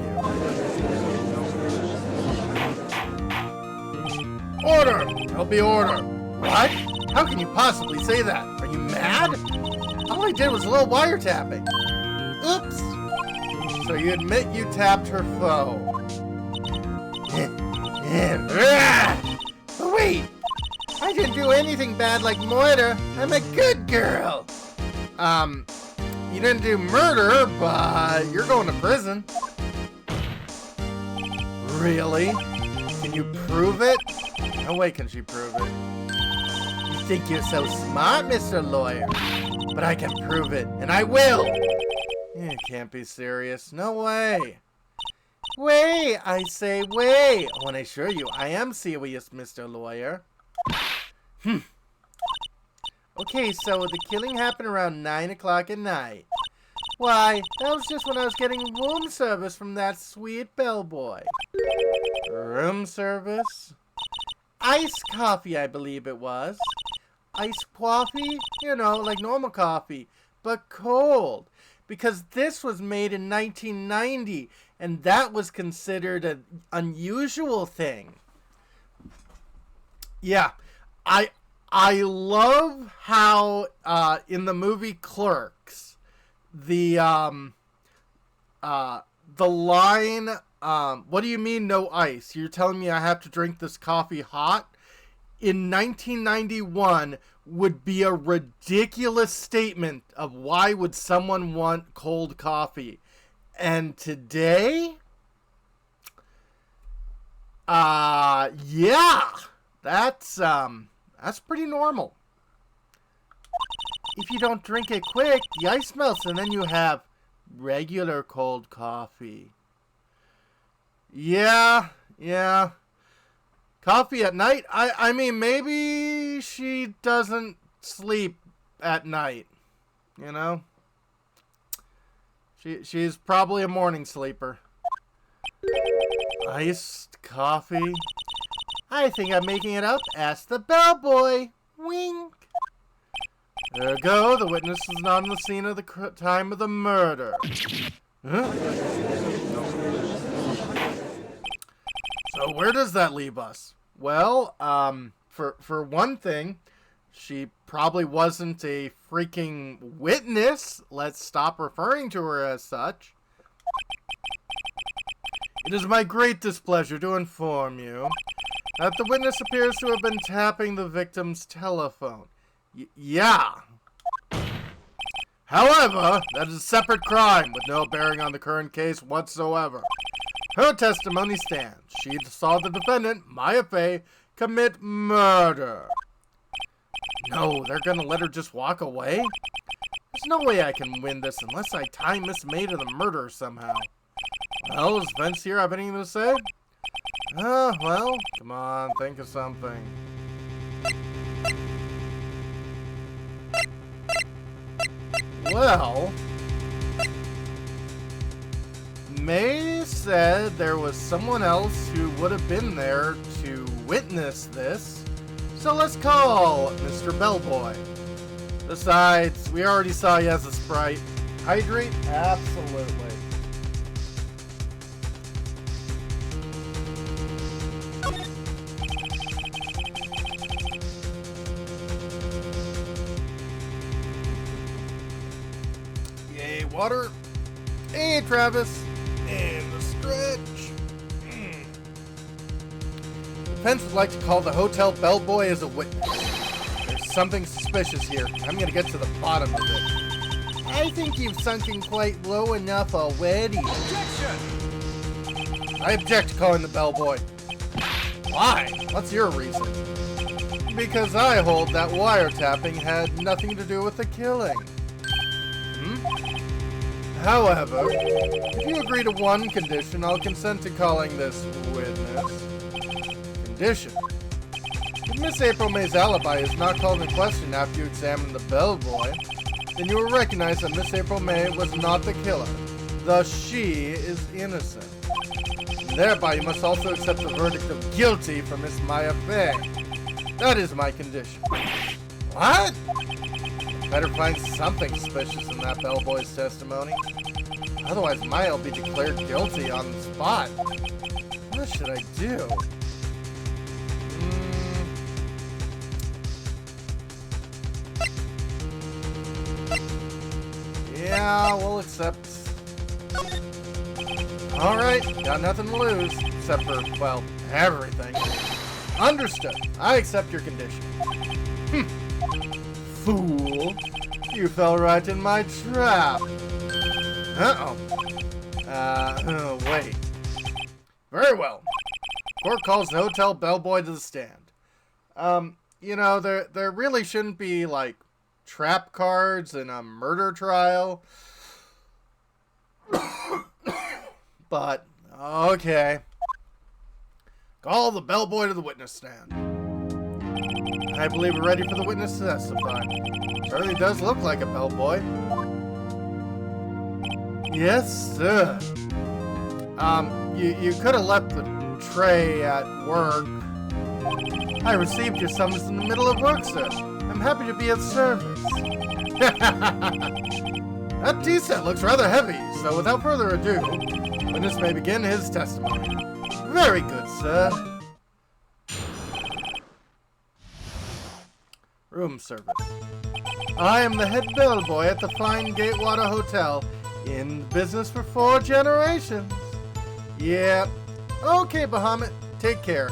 Order! There'll be order. What? How can you possibly say that? Are you mad? All I did was a little wiretapping. Oops. So you admit you tapped her foe. But wait, I didn't do anything bad like murder. I'm a good girl. You didn't do murder, but you're going to prison. Really? Can you prove it? No way can she prove it. You think you're so smart, Mr. Lawyer? But I can prove it, and I will! You can't be serious. No way. Way, I say way. I want to assure you, I am serious, Mr. Lawyer. Okay, so the killing happened around 9 o'clock at night. Why, that was just when I was getting room service from that sweet bellboy. Room service? Iced coffee, I believe it was. Iced coffee? You know, like normal coffee, but cold. Because this was made in 1990, and that was considered an unusual thing. Yeah, I love how in the movie Clerks, the line, what do you mean no ice? You're telling me I have to drink this coffee hot? In 1991 would be a ridiculous statement of why would someone want cold coffee. And today, yeah, that's pretty normal. If you don't drink it quick, the ice melts and then you have regular cold coffee. Yeah. Coffee at night? I mean, maybe she doesn't sleep at night, you know? She's probably a morning sleeper. Iced coffee? I think I'm making it up. Ask the bellboy. Wink. There you go. The witness is not on the scene of the time of the murder. Huh? So where does that leave us? Well, for one thing, she probably wasn't a freaking witness. Let's stop referring to her as such. It is my great displeasure to inform you that the witness appears to have been tapping the victim's telephone. Yeah. However, that is a separate crime with no bearing on the current case whatsoever. Her testimony stands. She saw the defendant, Maya Fey, commit murder. No, they're gonna let her just walk away? There's no way I can win this unless I tie Miss May to the murder somehow. Well, does Vince here have anything to say? Well, come on, think of something. Well, May said there was someone else who would have been there to witness this, so let's call Mr. Bellboy. Besides, we already saw he has a Sprite. Hydrate? Absolutely. water. Hey, Travis. And the stretch. The defense would like to call the hotel bellboy as a witness. There's something suspicious here. I'm gonna get to the bottom of it. I think you've sunken quite low enough already. Objection! I object to calling the bellboy. Why? What's your reason? Because I hold that wiretapping had nothing to do with the killing. However, if you agree to one condition, I'll consent to calling this witness. Condition. If Miss April May's alibi is not called in question after you examine the bellboy, then you will recognize that Miss April May was not the killer. Thus, she is innocent. Thereby, you must also accept the verdict of guilty for Miss Maya Fay. That is my condition. What? Better find something suspicious in that bellboy's testimony. Otherwise, Maya will be declared guilty on the spot. What should I do? Yeah, we'll accept. Alright, got nothing to lose, except for, well, everything. Understood. I accept your condition. Fool. You fell right in my trap. Wait. Very well. Court calls the hotel bellboy to the stand. You know, there really shouldn't be, like, trap cards in a murder trial. But, okay. Call the bellboy to the witness stand. I believe we're ready for the witness to testify. Certainly does look like a bellboy. Yes, sir. You could have left the tray at work. I received your summons in the middle of work, sir. I'm happy to be of service. That tea set looks rather heavy, so without further ado, witness may begin his testimony. Very good, sir. Room service. I am the head bellboy at the fine Gatewater Hotel, in business for 4 generations. Yeah. Okay, Bahamut, take care.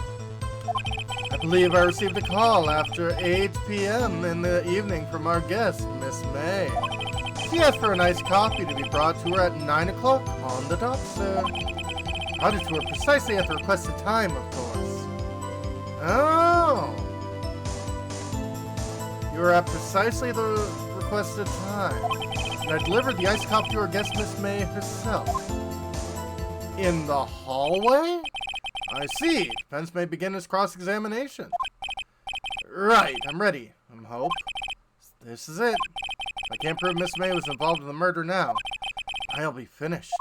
I believe I received a call after 8 p.m. in the evening from our guest, Miss May. She asked for an iced coffee to be brought to her at 9 o'clock on the dot, sir. Brought it to her precisely at the requested time, of course. Oh. You were at precisely the requested time. And I delivered the iced coffee to our guest, Miss May herself. In the hallway? I see. Defense may begin his cross-examination. Right, I'm ready. I hope. This is it. If I can't prove Miss May was involved in the murder now, I'll be finished.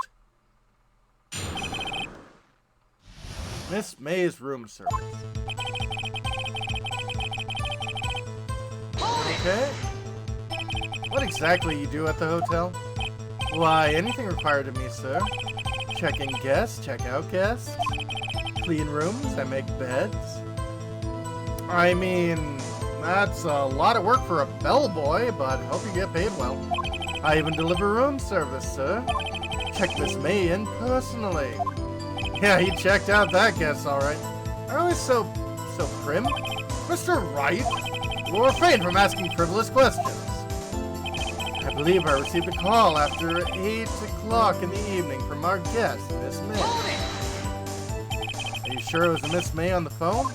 Miss May's room service. Okay. What exactly you do at the hotel? Why, anything required of me, sir. Check in guests, check out guests. Clean rooms, I make beds. I mean, that's a lot of work for a bellboy, but hope you get paid well. I even deliver room service, sir. Check Miss May in personally. Yeah, he checked out that guest, alright. Always so prim. Mr. Wright, will refrain from asking frivolous questions. I believe I received a call after 8 o'clock in the evening from our guest, Miss May. Are you sure it was a Miss May on the phone?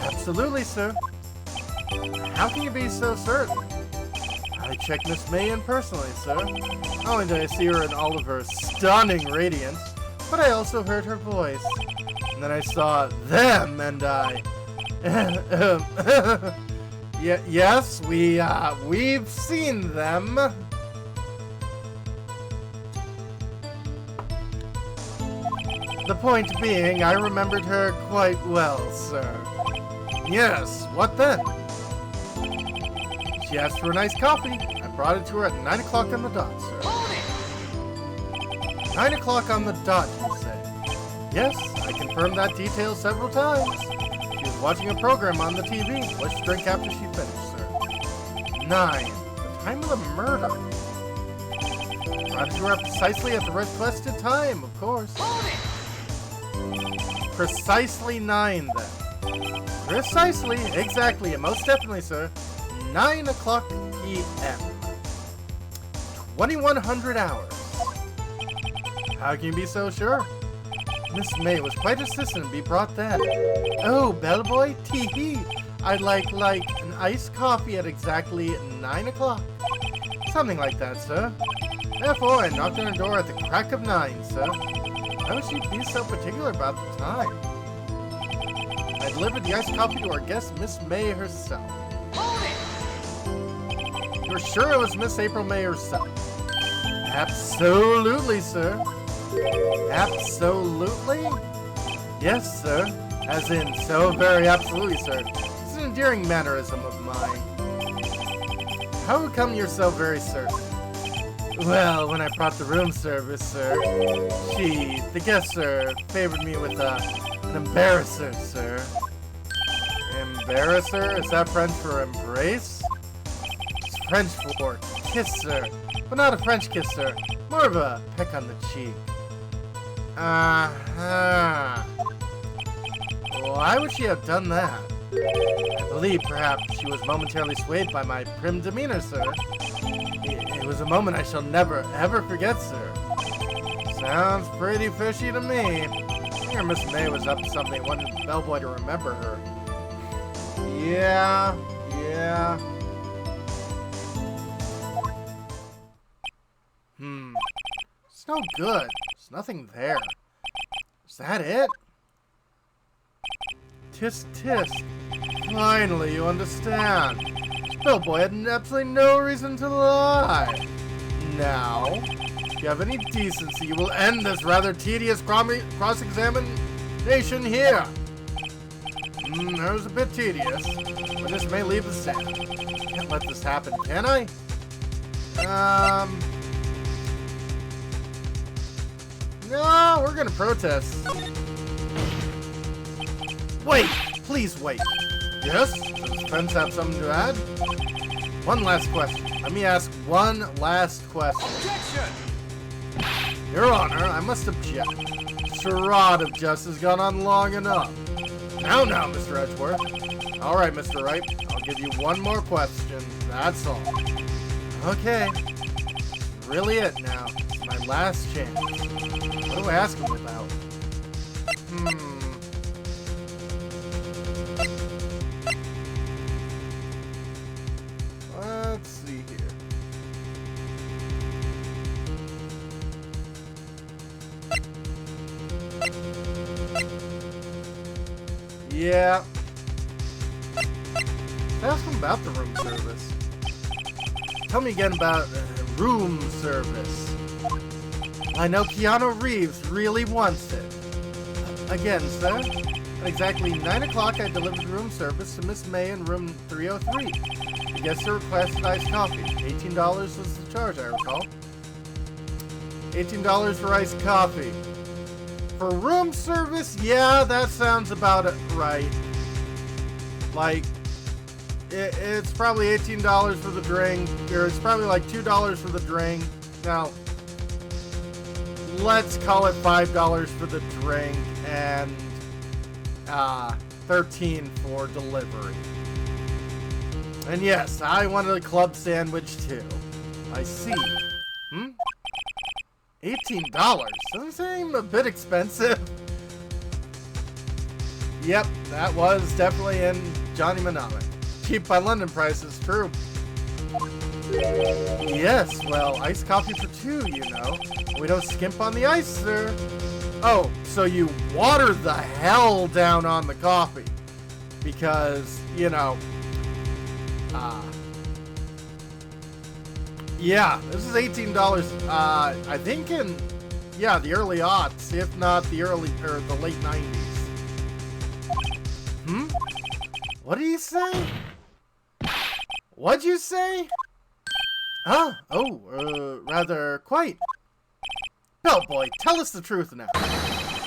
Absolutely, sir. How can you be so certain? I checked Miss May in personally, sir. Not only did I see her in all of her stunning radiance, but I also heard her voice. And then I saw them, and I... yes, we've seen them. The point being, I remembered her quite well, sir. Yes, what then? She asked for a nice coffee. I brought it to her at 9 o'clock on the dot, sir. 9 o'clock on the dot, you say? Yes, I confirmed that detail several times. She was watching a program on the TV. What she drank after she finished, sir? 9. The time of the murder. Brought you up precisely at the requested time, of course. Hold it! Precisely 9, then. Precisely, exactly, and most definitely, sir. 9 o'clock p.m. 2100 hours. How can you be so sure? Miss May was quite insistent to be brought then. Oh, bellboy, tee-hee. I'd like an iced coffee at exactly 9 o'clock. Something like that, sir. Therefore, I knocked on her door at the crack of 9, sir. Why would she be so particular about the time? I delivered the iced coffee to our guest, Miss May herself. Hold it! You're sure it was Miss April May herself? Absolutely, sir. Absolutely? Yes, sir. As in, so very absolutely, sir. It's an endearing mannerism of mine. How come you're so very certain? Well, when I brought the room service, sir, the guest, sir, favored me with an embarrasser, sir. Embarrasser? Is that French for embrace? It's French for kiss, sir. But not a French kiss, sir. More of a peck on the cheek. Uh-huh. Why would she have done that? I believe perhaps she was momentarily swayed by my prim demeanor, sir. It was a moment I shall never, ever forget, sir. Sounds pretty fishy to me. I hear Miss May was up to something and wanted the bellboy to remember her. Yeah. It's no good. There's nothing there. Is that it? Tisk tisk. Finally, you understand. This bellboy had absolutely no reason to lie. Now, if you have any decency, you will end this rather tedious cross-examination here. That was a bit tedious, but this may leave the same. Can't let this happen, can I? No, we're gonna protest. Wait! Please wait. Yes? Does the fence have something to add? One last question. Let me ask one last question. Objection! Your Honor, I must object. Charade of justice has gone on long enough. Now, Mr. Edgeworth. All right, Mr. Wright. I'll give you one more question. That's all. Okay. It's really it now. It's my last chance. What do I ask him about? Let's see here. Yeah. Ask him about the room service. Tell me again about room service. I know Keanu Reeves really wants it. Again, sir. At exactly 9 o'clock, I delivered room service to Miss May in room 303. The guest requested iced coffee. $18 was the charge, I recall. $18 for iced coffee. For room service, yeah, that sounds about it right. Like, it's probably $18 for the drink, or it's probably like $2 for the drink. Now, let's call it $5 for the drink and $13 for delivery. And yes, I wanted a club sandwich too. I see. $18? Doesn't seem a bit expensive. Yep, that was definitely in Johnny Mnemonic. Cheap by London prices, true. Yes, well, iced coffee for 2, you know. We don't skimp on the ice, sir. Oh, so you water the hell down on the coffee. Because, you know, yeah, this is $18. I think in, yeah, the early aughts, if not the the late 90s. What did he say? What'd you say? Huh? Oh, rather quite. Bellboy, tell us the truth now.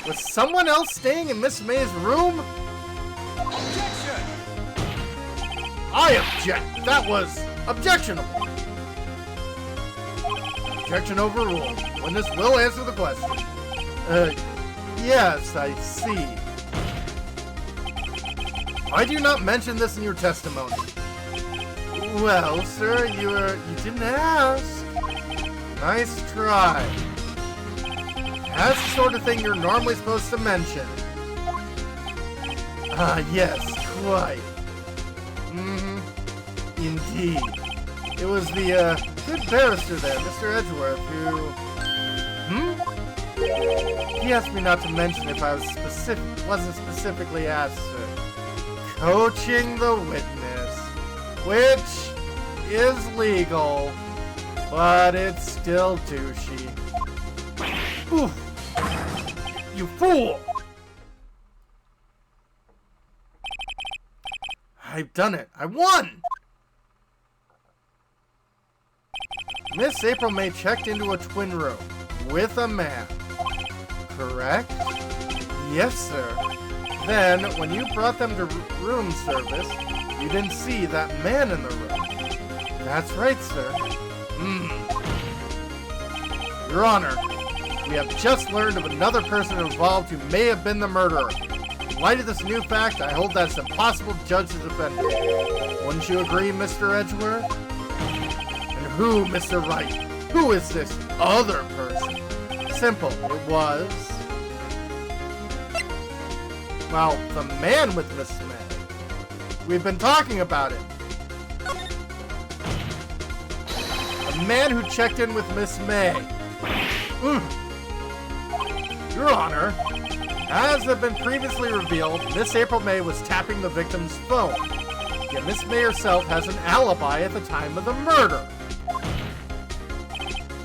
Was someone else staying in Miss May's room? Objection! I object. That was objectionable. Objection overruled. Witness will answer the question. Yes, I see. Why do you not mention this in your testimony? Well, sir, you didn't ask. Nice try. That's the sort of thing you're normally supposed to mention. Ah, yes, quite. Indeed. It was the, good barrister there, Mr. Edgeworth, who... He asked me not to mention if I wasn't specifically asked, sir. Coaching the witness, which is legal, but it's still douchey. Oof. You fool! I've done it. I won! Miss April May checked into a twin room with a man. Correct? Yes, sir. Then, when you brought them to room service, you didn't see that man in the room. That's right, sir. Your Honor, we have just learned of another person involved who may have been the murderer. In light of this new fact, I hold that it's impossible to judge the defendant. Wouldn't you agree, Mr. Edgeworth? And who, Mr. Wright? Who is this other person? Simple. It was... well, the man with Miss May. We've been talking about it. The man who checked in with Miss May. Your Honor, as had been previously revealed, Miss April May was tapping the victim's phone. Yet Miss May herself has an alibi at the time of the murder.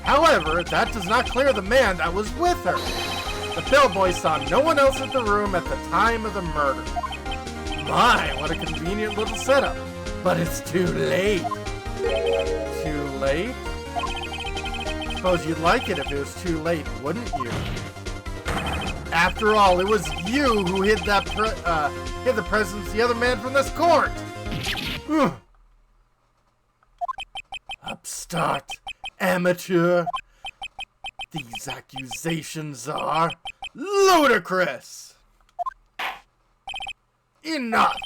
However, that does not clear the man that was with her. The bellboy saw no one else in the room at the time of the murder. My, what a convenient little setup. But it's too late. Too late? Suppose you'd like it if it was too late, wouldn't you? After all, it was you who hid the presence of the other man from this court. Upstart. Amateur. These accusations are ludicrous. Enough.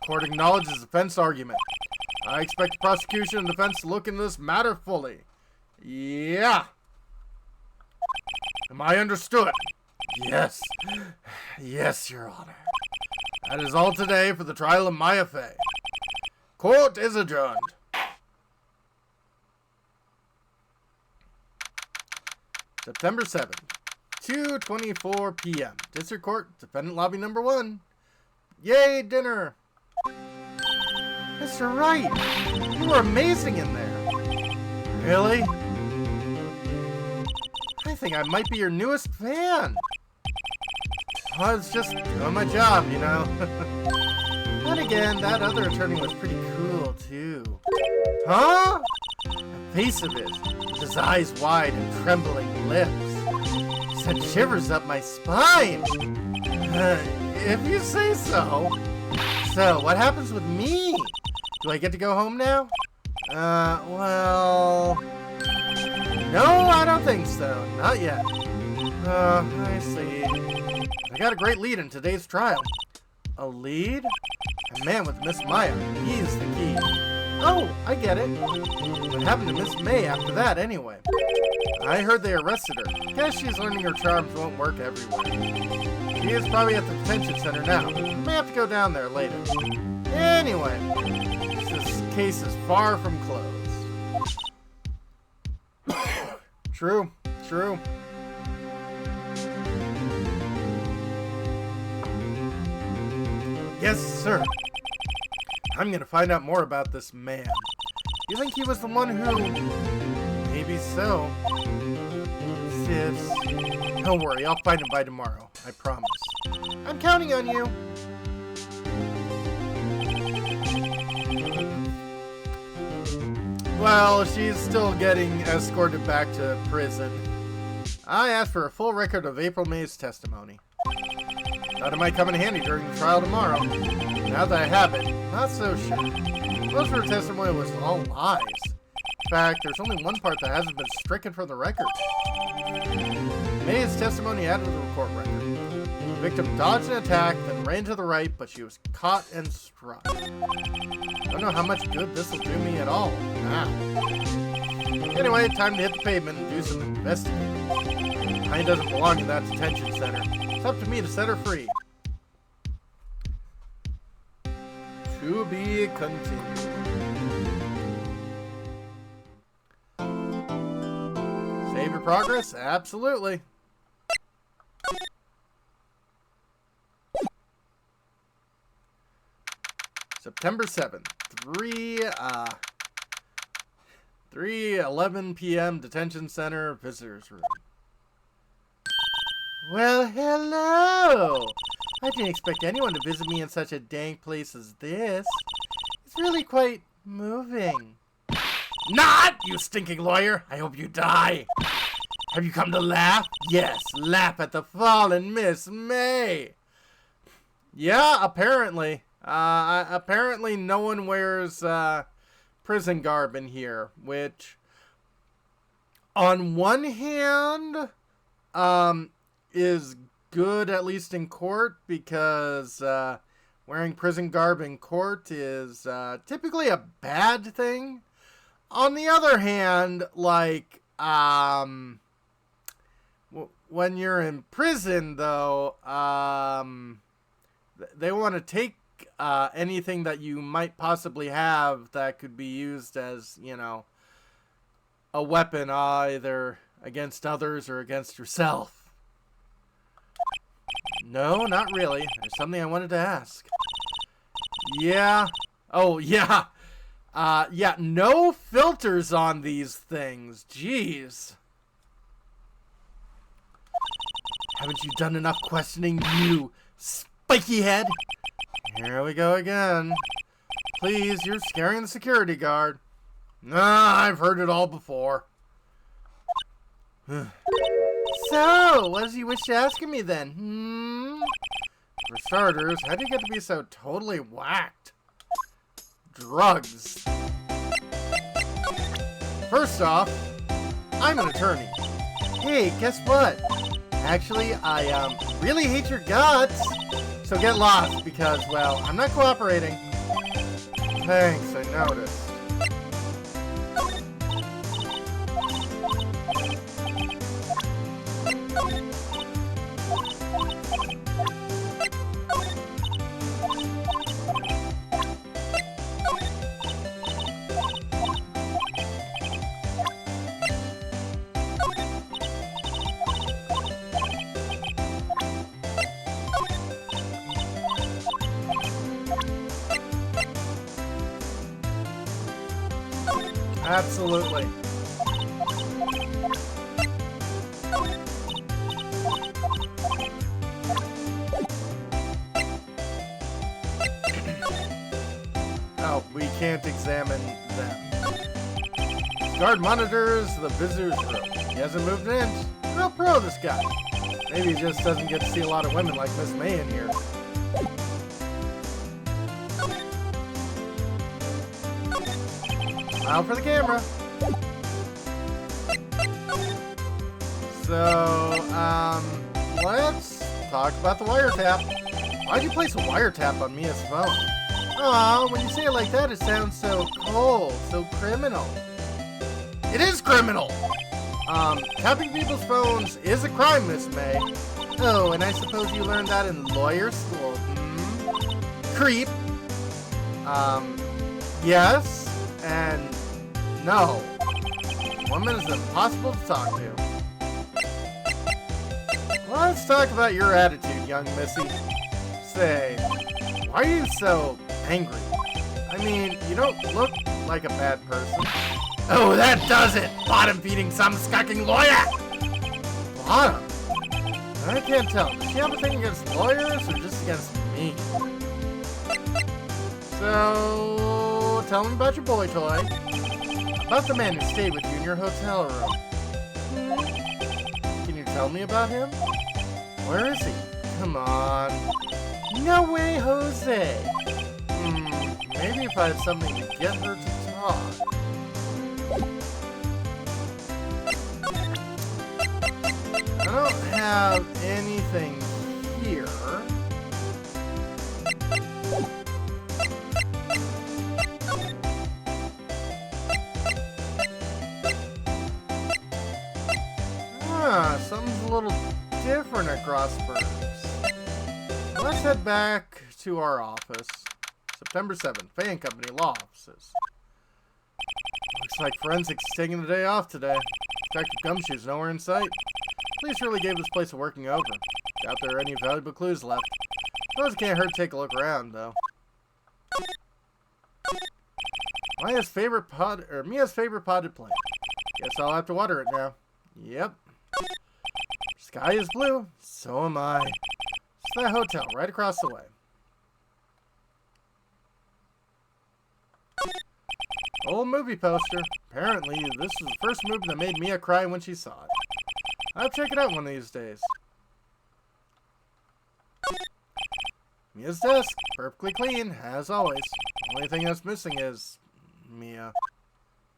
Court acknowledges the defense argument. I expect the prosecution and defense to look into this matter fully. Yeah. Am I understood? Yes. Yes, Your Honor. That is all today for the trial of Maya Fey. Court is adjourned. September 7th, 2:24 p.m. District Court, Defendant Lobby Number 1. Yay, dinner! Mr. Wright, you were amazing in there. Really? I think I might be your newest fan. I was just doing my job, you know. And again, that other attorney was pretty cool, too. Huh? The face of it, with his eyes wide and trembling lips, sent shivers up my spine. If you say so. So, what happens with me? Do I get to go home now? Well... no, I don't think so. Not yet. I see. I got a great lead in today's trial. A lead? A man with Miss Maya. He's the key. Oh, I get it. What happened to Miss May after that, anyway? I heard they arrested her. Guess she's learning her charms won't work everywhere. She is probably at the detention center now. May have to go down there later. Anyway, this case is far from closed. True, true. Yes, sir. I'm gonna find out more about this man. You think he was the one who... maybe so. Sis. Don't worry, I'll find him by tomorrow. I promise. I'm counting on you. Well, she's still getting escorted back to prison. I asked for a full record of April May's testimony. Thought it might come in handy during the trial tomorrow. Now that I have it, not so sure. Most of her testimony was all lies. In fact, there's only one part that hasn't been stricken from the record. May's testimony added to the report record. The victim dodged an attack, then ran to the right, but she was caught and struck. I don't know how much good this will do me at all. Now. Anyway, time to hit the pavement and do some investigating. Honey doesn't belong in that detention center. It's up to me to set her free. To be continued. Save your progress? Absolutely. September 7th, 3:11 p.m. Detention Center Visitors Room. Well, hello! I didn't expect anyone to visit me in such a dank place as this. It's really quite moving. Not, you stinking lawyer! I hope you die! Have you come to laugh? Yes, laugh at the fallen Miss May! Yeah, apparently. Apparently no one wears prison garb in here, which on one hand is good, at least in court, because wearing prison garb in court is typically a bad thing. On the other hand, like when you're in prison, though, they want to take anything that you might possibly have that could be used as, you know, a weapon either against others or against yourself. No, not really. There's something I wanted to ask. Yeah. Oh, yeah. Yeah, no filters on these things. Jeez. Haven't you done enough questioning, you spiky head? Here we go again. Please, you're scaring the security guard. Nah, I've heard it all before. So, what does you wish to ask of me then? For starters, how do you get to be so totally whacked? Drugs. First off, I'm an attorney. Hey, guess what? Actually, I really hate your guts. So get lost, because, well, I'm not cooperating. Thanks, I noticed. Absolutely. Oh, we can't examine them. Guard monitors the visitor's room. He hasn't moved an inch. Real pro, this guy. Maybe he just doesn't get to see a lot of women like Miss May in here. Smile for the camera. So, let's talk about the wiretap. Why'd you place a wiretap on Mia's phone? Aw, when you say it like that, it sounds so cold, so criminal. It is criminal! Tapping people's phones is a crime, Miss May. Oh, and I suppose you learned that in lawyer school, Creep. Yes, and no. This woman is impossible to talk to. Let's talk about your attitude, young missy. Say, why are you so angry? I mean, you don't look like a bad person. Oh, that does it! Bottom feeding some scucking lawyer! Bottom? I can't tell. Does she have a thing against lawyers or just against me? So, tell me about your boy toy. About the man who stayed with you in your hotel room. Can you tell me about him? Where is he? Come on. No way, Jose. Maybe if I had something to get her to talk. have anything here. Something's a little different at Grossberg's. Let's head back to our office. September 7th, Fan Company Law Offices. Looks like forensics is taking the day off today. Detective Gumshoe's nowhere in sight. Police really gave this place a working over. Doubt there are any valuable clues left. Suppose it can't hurt to take a look around, though. Mia's favorite potted plant. Guess I'll have to water it now. Yep. Sky is blue. So am I. It's that hotel right across the way. Old movie poster. Apparently, this is the first movie that made Mia cry when she saw it. I'll check it out one of these days. Mia's desk. Perfectly clean, as always. Only thing that's missing is Mia.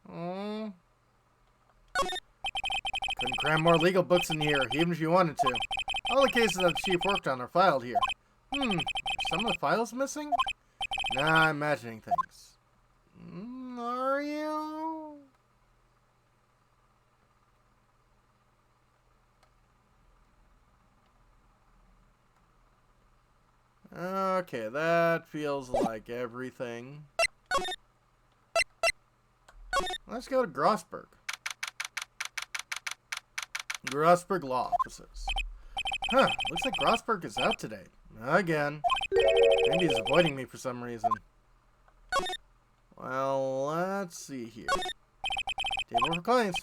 Oh. Couldn't cram more legal books in here, even if you wanted to. All the cases that the chief worked on are filed here. Are some of the files missing? Nah, I'm imagining things. Are you? Okay, that feels like everything. Let's go to Grossberg. Grossberg Law Offices. Huh, looks like Grossberg is out today. Again. Maybe he's avoiding me for some reason. Well, let's see here. Table for clients.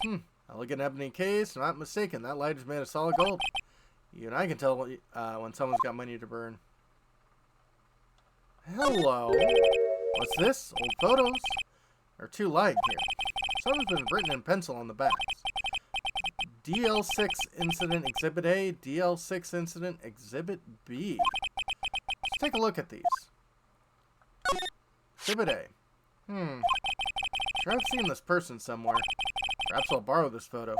Elegant ebony case. Not mistaken. That light is made of solid gold. Even I can tell when someone's got money to burn. Hello. What's this? Old photos? There are two lying here. Something's been written in pencil on the backs. DL6 Incident Exhibit A, DL6 Incident Exhibit B. Let's take a look at these. Exhibit A. Sure I've seen this person somewhere. Perhaps I'll borrow this photo.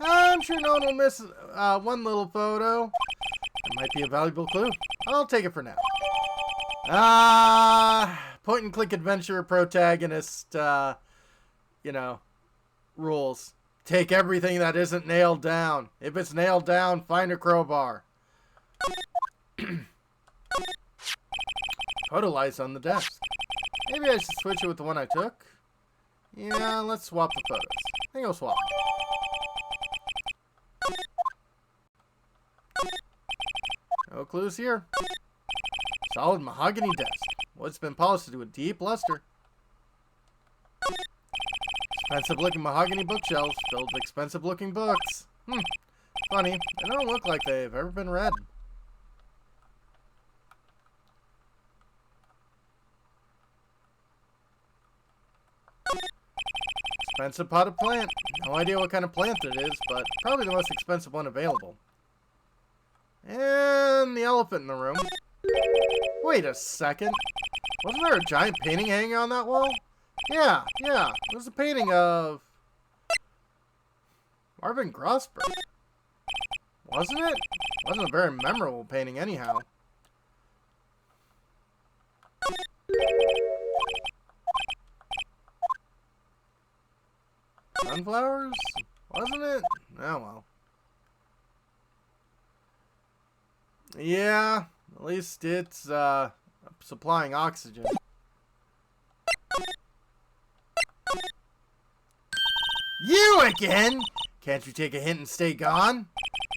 I'm sure no one will miss one little photo. It might be a valuable clue. I'll take it for now. Point-and-click adventure protagonist, rules. Take everything that isn't nailed down. If it's nailed down, find a crowbar. Photo lies on the desk. Maybe I should switch it with the one I took. Yeah, let's swap the photos. I think I'll swap. No clues here. Solid mahogany desk. Wood's been polished to a deep luster. Expensive-looking mahogany bookshelves filled with expensive-looking books. Funny, they don't look like they've ever been read. Expensive potted plant. No idea what kind of plant it is, but probably the most expensive one available. And the elephant in the room. Wait a second. Wasn't there a giant painting hanging on that wall? Yeah. It was a painting of Marvin Grossberg. Wasn't it? Wasn't a very memorable painting anyhow. Sunflowers? Wasn't it? Oh well. Yeah, at least it's supplying oxygen. You again? Can't you take a hint and stay gone?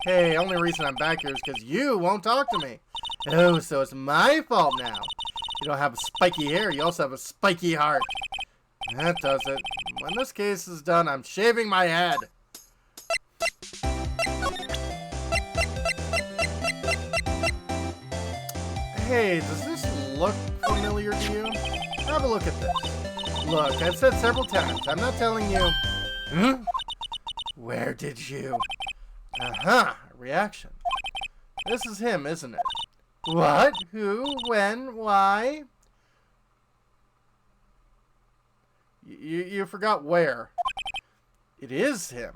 Hey, only reason I'm back here is because you won't talk to me. Oh, so it's my fault now. You don't have a spiky hair, you also have a spiky heart. That does it. When this case is done, I'm shaving my head. Hey, does this look familiar to you? Have a look at this. Look, I've said several times, I'm not telling you. Where did you? Reaction. This is him, isn't it? What? Who? When? Why? You forgot where. It is him.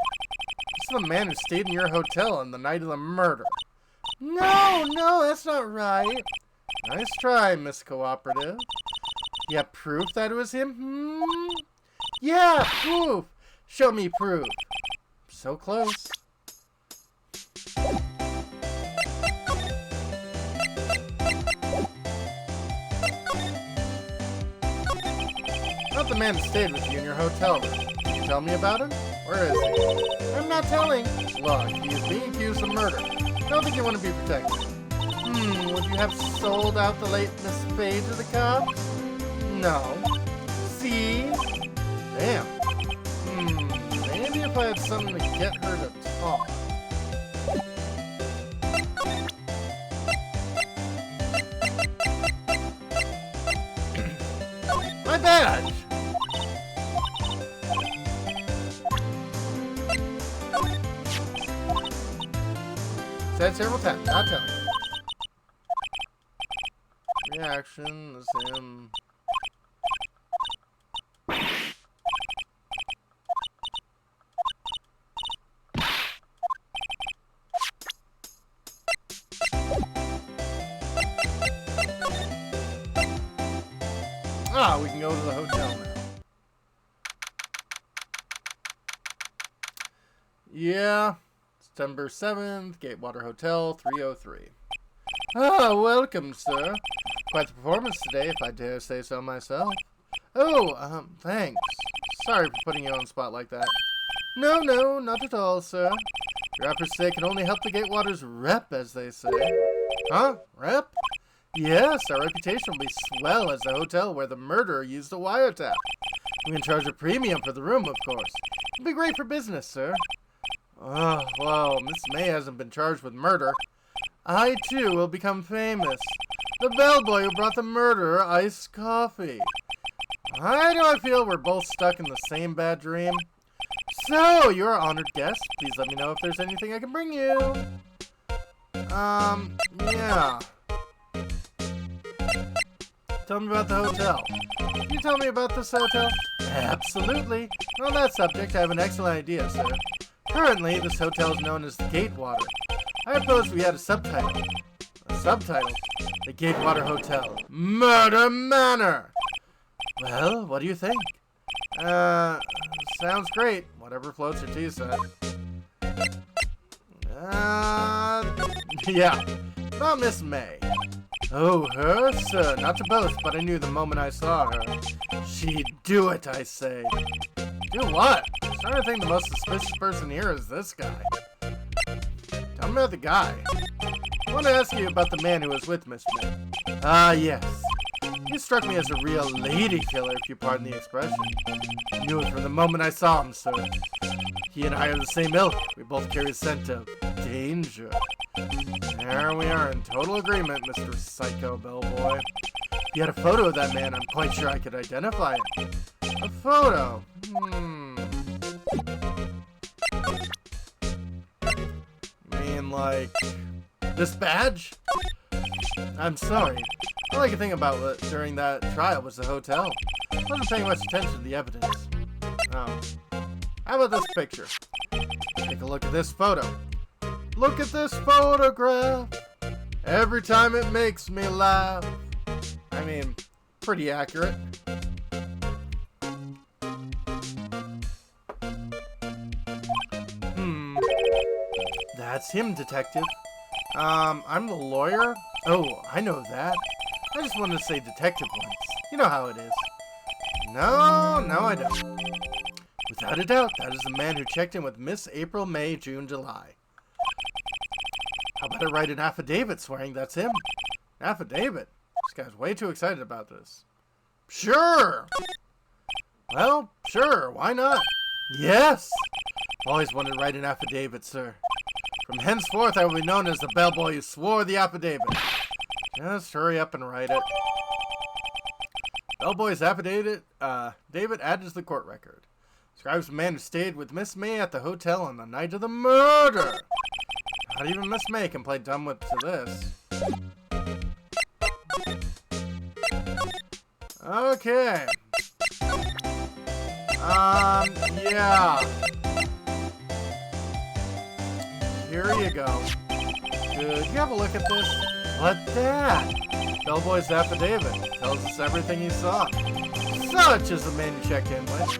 to the man who stayed in your hotel on the night of the murder. No, that's not right. Nice try, Miss Cooperative. You have proof that it was him? Yeah, proof. Show me proof. So close. Not the man who stayed with you in your hotel room. Can you tell me about him? Where is he? I'm not telling. Look, he is being accused of murder. I don't think you want to be protected. Would you have sold out the late Miss Faye to the cops? No. See? Damn. Maybe if I had something to get her to talk. My badge! Said several times, not telling you. Reaction is him. We can go to the hotel now. Yeah, September 7th, Gatewater Hotel, 303. Welcome, sir. Quite the performance today, if I dare say so myself. Oh, thanks. Sorry for putting you on the spot like that. No, not at all, sir. Your efforts today can only help the Gatewater's rep, as they say. Huh? Rep? Yes, our reputation will be swell as the hotel where the murderer used a wiretap. We can charge a premium for the room, of course. It'll be great for business, sir. Oh, well, Miss May hasn't been charged with murder. I, too, will become famous. The bellboy who brought the murderer iced coffee. Why do I feel we're both stuck in the same bad dream? So, you're our honored guest. Please let me know if there's anything I can bring you. Yeah. Tell me about the hotel. Can you tell me about this hotel? Absolutely. On that subject, I have an excellent idea, sir. Currently, this hotel is known as the Gatewater. I propose we add a subtitle. A subtitle? The Gatewater Hotel. Murder Manor! Well, what do you think? Sounds great. Whatever floats your tea, sir. Yeah. About Miss May. Oh, her, sir. Not to boast, but I knew the moment I saw her. She'd do it, I say. Do what? I'm starting to think the most suspicious person here is this guy. Tell me about the guy. I want to ask you about the man who was with Miss May. Yes. He struck me as a real lady killer, if you pardon the expression. I knew it from the moment I saw him, sir. He and I are the same ilk. We both carry a scent of danger. There we are in total agreement, Mr. Psycho Bellboy. If you had a photo of that man, I'm quite sure I could identify him. A photo? You mean like this badge? I'm sorry. All I could think about during that trial was the hotel. I wasn't paying much attention to the evidence. Oh. How about this picture? Take a look at this photo. Look at this photograph. Every time it makes me laugh. I mean, pretty accurate. That's him, detective. I'm the lawyer? Oh, I know that. I just wanted to say detective once. You know how it is. No, I don't. Without a doubt, that is the man who checked in with Miss April, May, June, July. How about I write an affidavit swearing that's him? An affidavit? This guy's way too excited about this. Sure! Well, sure, why not? Yes! Always wanted to write an affidavit, sir. From henceforth, I will be known as the bellboy who swore the affidavit. Just hurry up and write it. Bellboy's affidavit, David added to the court record. Describes the man who stayed with Miss May at the hotel on the night of the murder. Not even Miss May can play dumb with to this. Okay. Yeah. here you go. Could you have a look at this? What's that? Bellboy's affidavit tells us everything he saw. Such is the man you checked in with.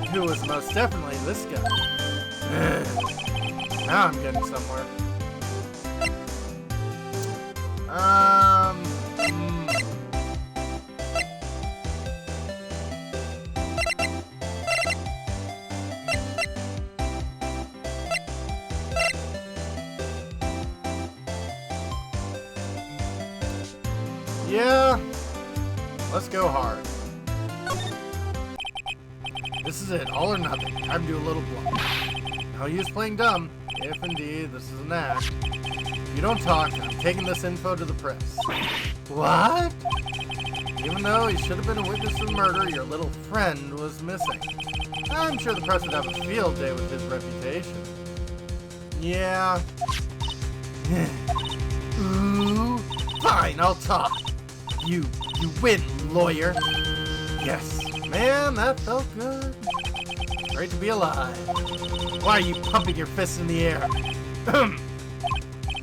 Who was most definitely this guy. Now I'm getting somewhere. Yeah, let's go hard. This is it, all or nothing. Time to do a little bluff. No use playing dumb, if indeed this is an act. If you don't talk, I'm taking this info to the press. What? Even though he should have been a witness to the murder, your little friend was missing. I'm sure the press would have a field day with his reputation. Yeah. Ooh, fine, I'll talk. You win, lawyer. Yes, man, that felt good. Great to be alive. Why are you pumping your fists in the air?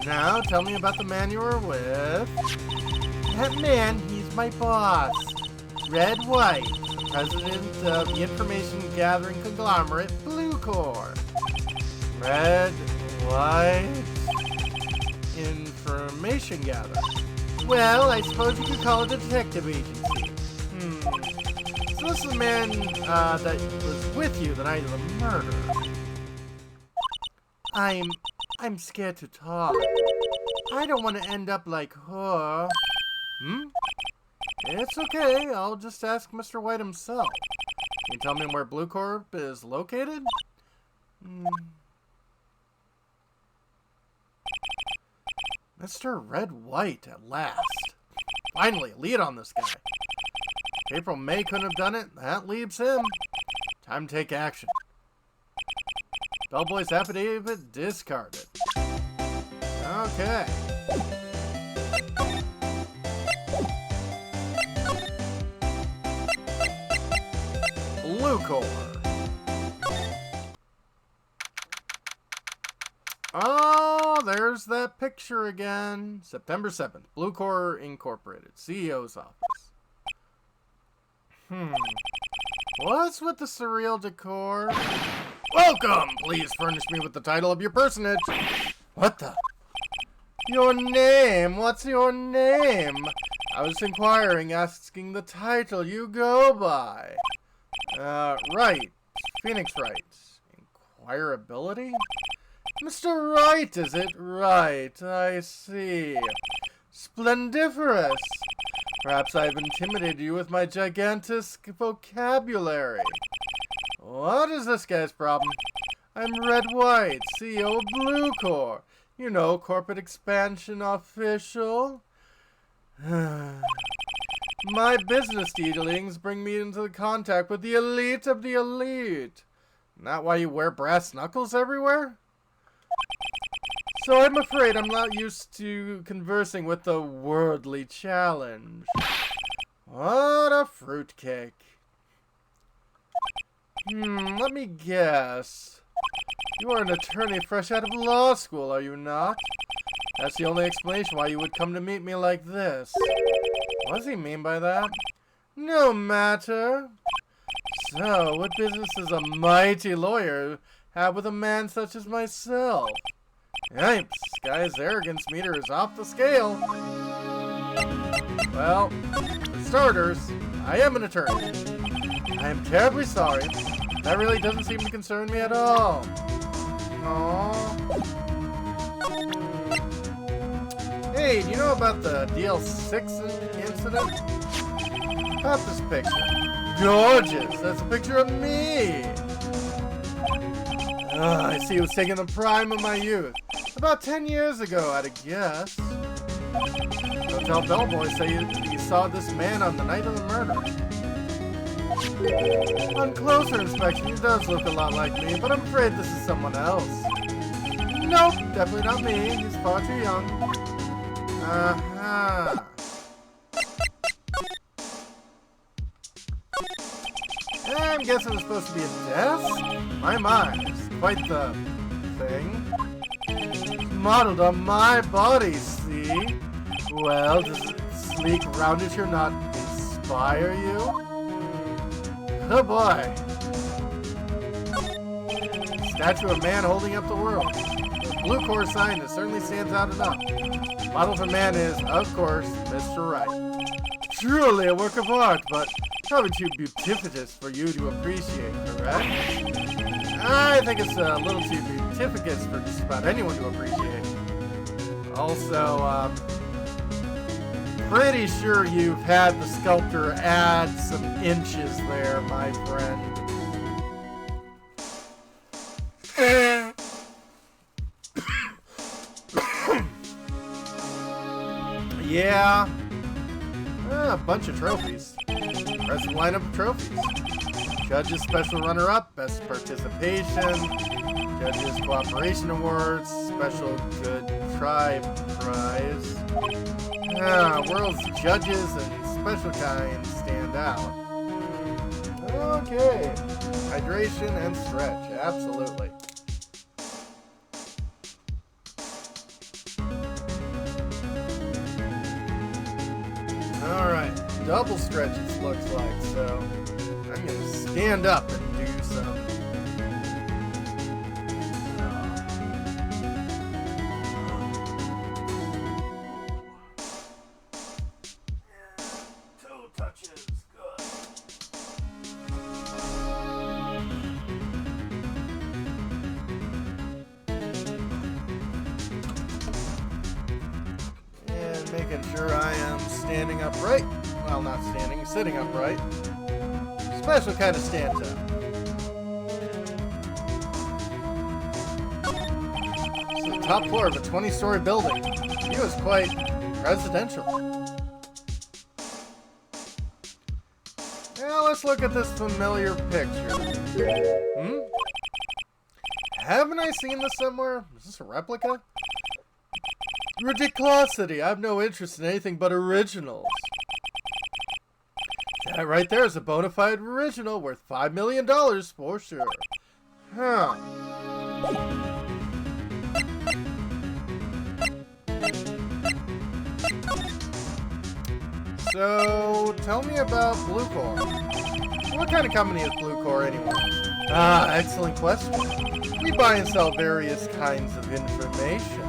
Now, tell me about the man you were with. That man, he's my boss. Wright, president of the information gathering conglomerate, Blue Corps. Wright, information gathering. Well, I suppose you could call it a detective agency. So this is the man that was with you the night of the murder. I'm scared to talk. I don't want to end up like her. It's okay. I'll just ask Mr. White himself. Can you tell me where Blue Corp is located? Mr. Red White, at last. Finally, a lead on this guy. If April May couldn't have done it, that leaves him. Time to take action. Bellboy's affidavit discarded. Okay. Blue Corps. Oh, there's that picture again. September 7th. Blue Corps Incorporated. CEO's office. What's with the surreal decor? Welcome! Please furnish me with the title of your personage. What the? Your name? What's your name? I was inquiring, asking the title you go by. Wright. Phoenix Wright. Inquirability? Mr. Wright, is it? Right, I see. Splendiferous. Perhaps I've intimidated you with my gigantic vocabulary. What is this guy's problem? I'm Red White, CEO of Blue Corps. You know, corporate expansion official. My business dealings bring me into contact with the elite of the elite. Isn't that why you wear brass knuckles everywhere? So I'm afraid I'm not used to conversing with the worldly challenge. What a fruitcake. Let me guess. You are an attorney fresh out of law school, are you not? That's the only explanation why you would come to meet me like this. What does he mean by that? No matter. So, what business does a mighty lawyer have with a man such as myself? Yipes, guy's arrogance meter is off the scale. Well, for starters, I am an attorney. I am terribly sorry. That really doesn't seem to concern me at all. Aww. Hey, do you know about the DL6 incident? About this picture. Gorgeous! That's a picture of me! I see it was taken the prime of my youth. About 10 years ago, I'd have guessed. Hotel bellboy say you saw this man on the night of the murder. On closer inspection, he does look a lot like me, but I'm afraid this is someone else. Nope, definitely not me. He's far too young. I'm guessing it was supposed to be a desk? My, it's quite the thing. Modeled on my body, see? Well, does the sleek rounded not inspire you? Oh boy. Statue of man holding up the world. The blue core sign that certainly stands out enough. Model for man is, of course, Mr. Wright. Truly a work of art, but probably too beautifitous for you to appreciate, correct? I think it's a little too beautifitous for just about anyone to appreciate. Also, pretty sure you've had the sculptor add some inches there, my friend. Yeah. A bunch of trophies. Impressive lineup of trophies. Judges Special Runner-Up, Best Participation, Judges Cooperation Awards, Special Good Try Prize. World's Judges and Special Kind stand out. Okay. Hydration and stretch, absolutely. Alright, double stretch it looks like, so I'm gonna stand up and do some. Toe touches, good. And making sure I am standing upright. Well, not standing, sitting upright. Special kind of stands up. It's the top floor of a 20-story building. The view is quite presidential. Now let's look at this familiar picture. Haven't I seen this somewhere? Is this a replica? Ridiculosity. I have no interest in anything but originals. That right there is a bona fide original worth $5 million for sure. Huh. So, tell me about Blue Core. What kind of company is Blue Core anyway? Excellent question. We buy and sell various kinds of information.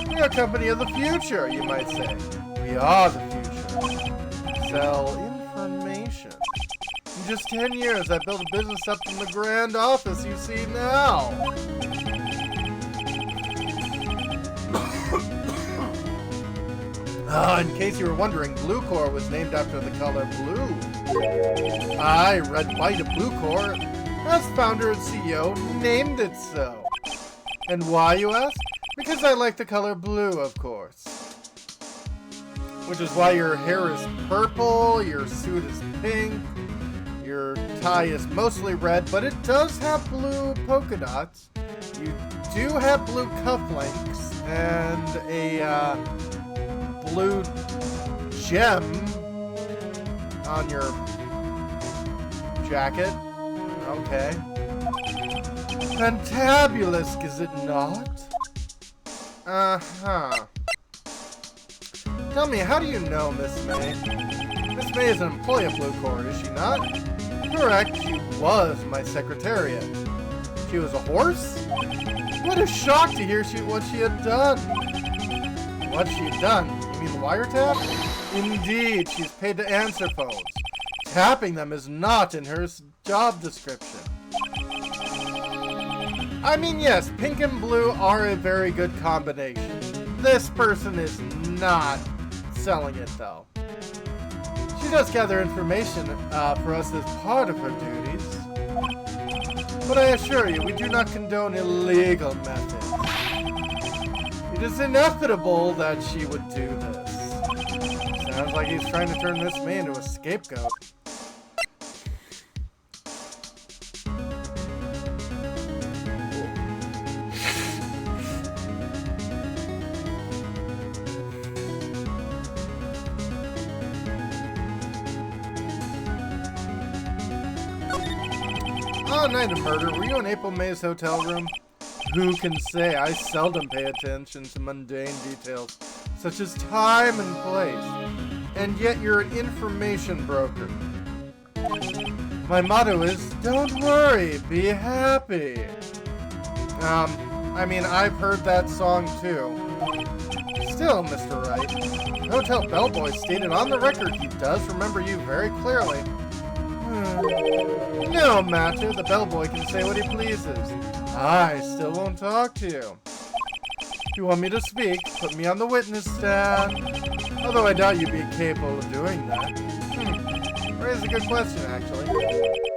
We are a company of the future, you might say. We are the future. Sell information. In just 10 years, I built a business up from the grand office you see now. In case you were wondering, Blue Core was named after the color blue. I, Red, White of Blue Core, as founder and CEO, named it so. And why, you ask? Because I like the color blue, of course. Which is why your hair is purple, your suit is pink, your tie is mostly red, but it does have blue polka dots. You do have blue cufflinks and a blue gem on your jacket. Okay. Fantabulous, is it not? Uh-huh. Tell me, how do you know Miss May? Miss May is an employee of Blue Core, is she not? Correct, she was my secretariat. She was a horse? What a shock to hear what she had done. What she'd done? You mean the wiretap? Indeed, she's paid to answer phones. Tapping them is not in her job description. I mean, yes, pink and blue are a very good combination. This person is not selling it, though. She does gather information for us as part of her duties. But I assure you, we do not condone illegal methods. It is inevitable that she would do this. Sounds like he's trying to turn Miss May into a scapegoat. On night of murder, were you in April May's hotel room? who can say I seldom pay attention to mundane details, such as time and place. And yet you're an information broker. My motto is, don't worry, be happy. I mean, I've heard that song too. Still, Mr. Wright, Hotel Bellboy stated on the record he does remember you very clearly. No matter, the bellboy can say what he pleases. I still won't talk to you. If you want me to speak, put me on the witness stand. Although I doubt you'd be capable of doing that. Raises a good question, actually.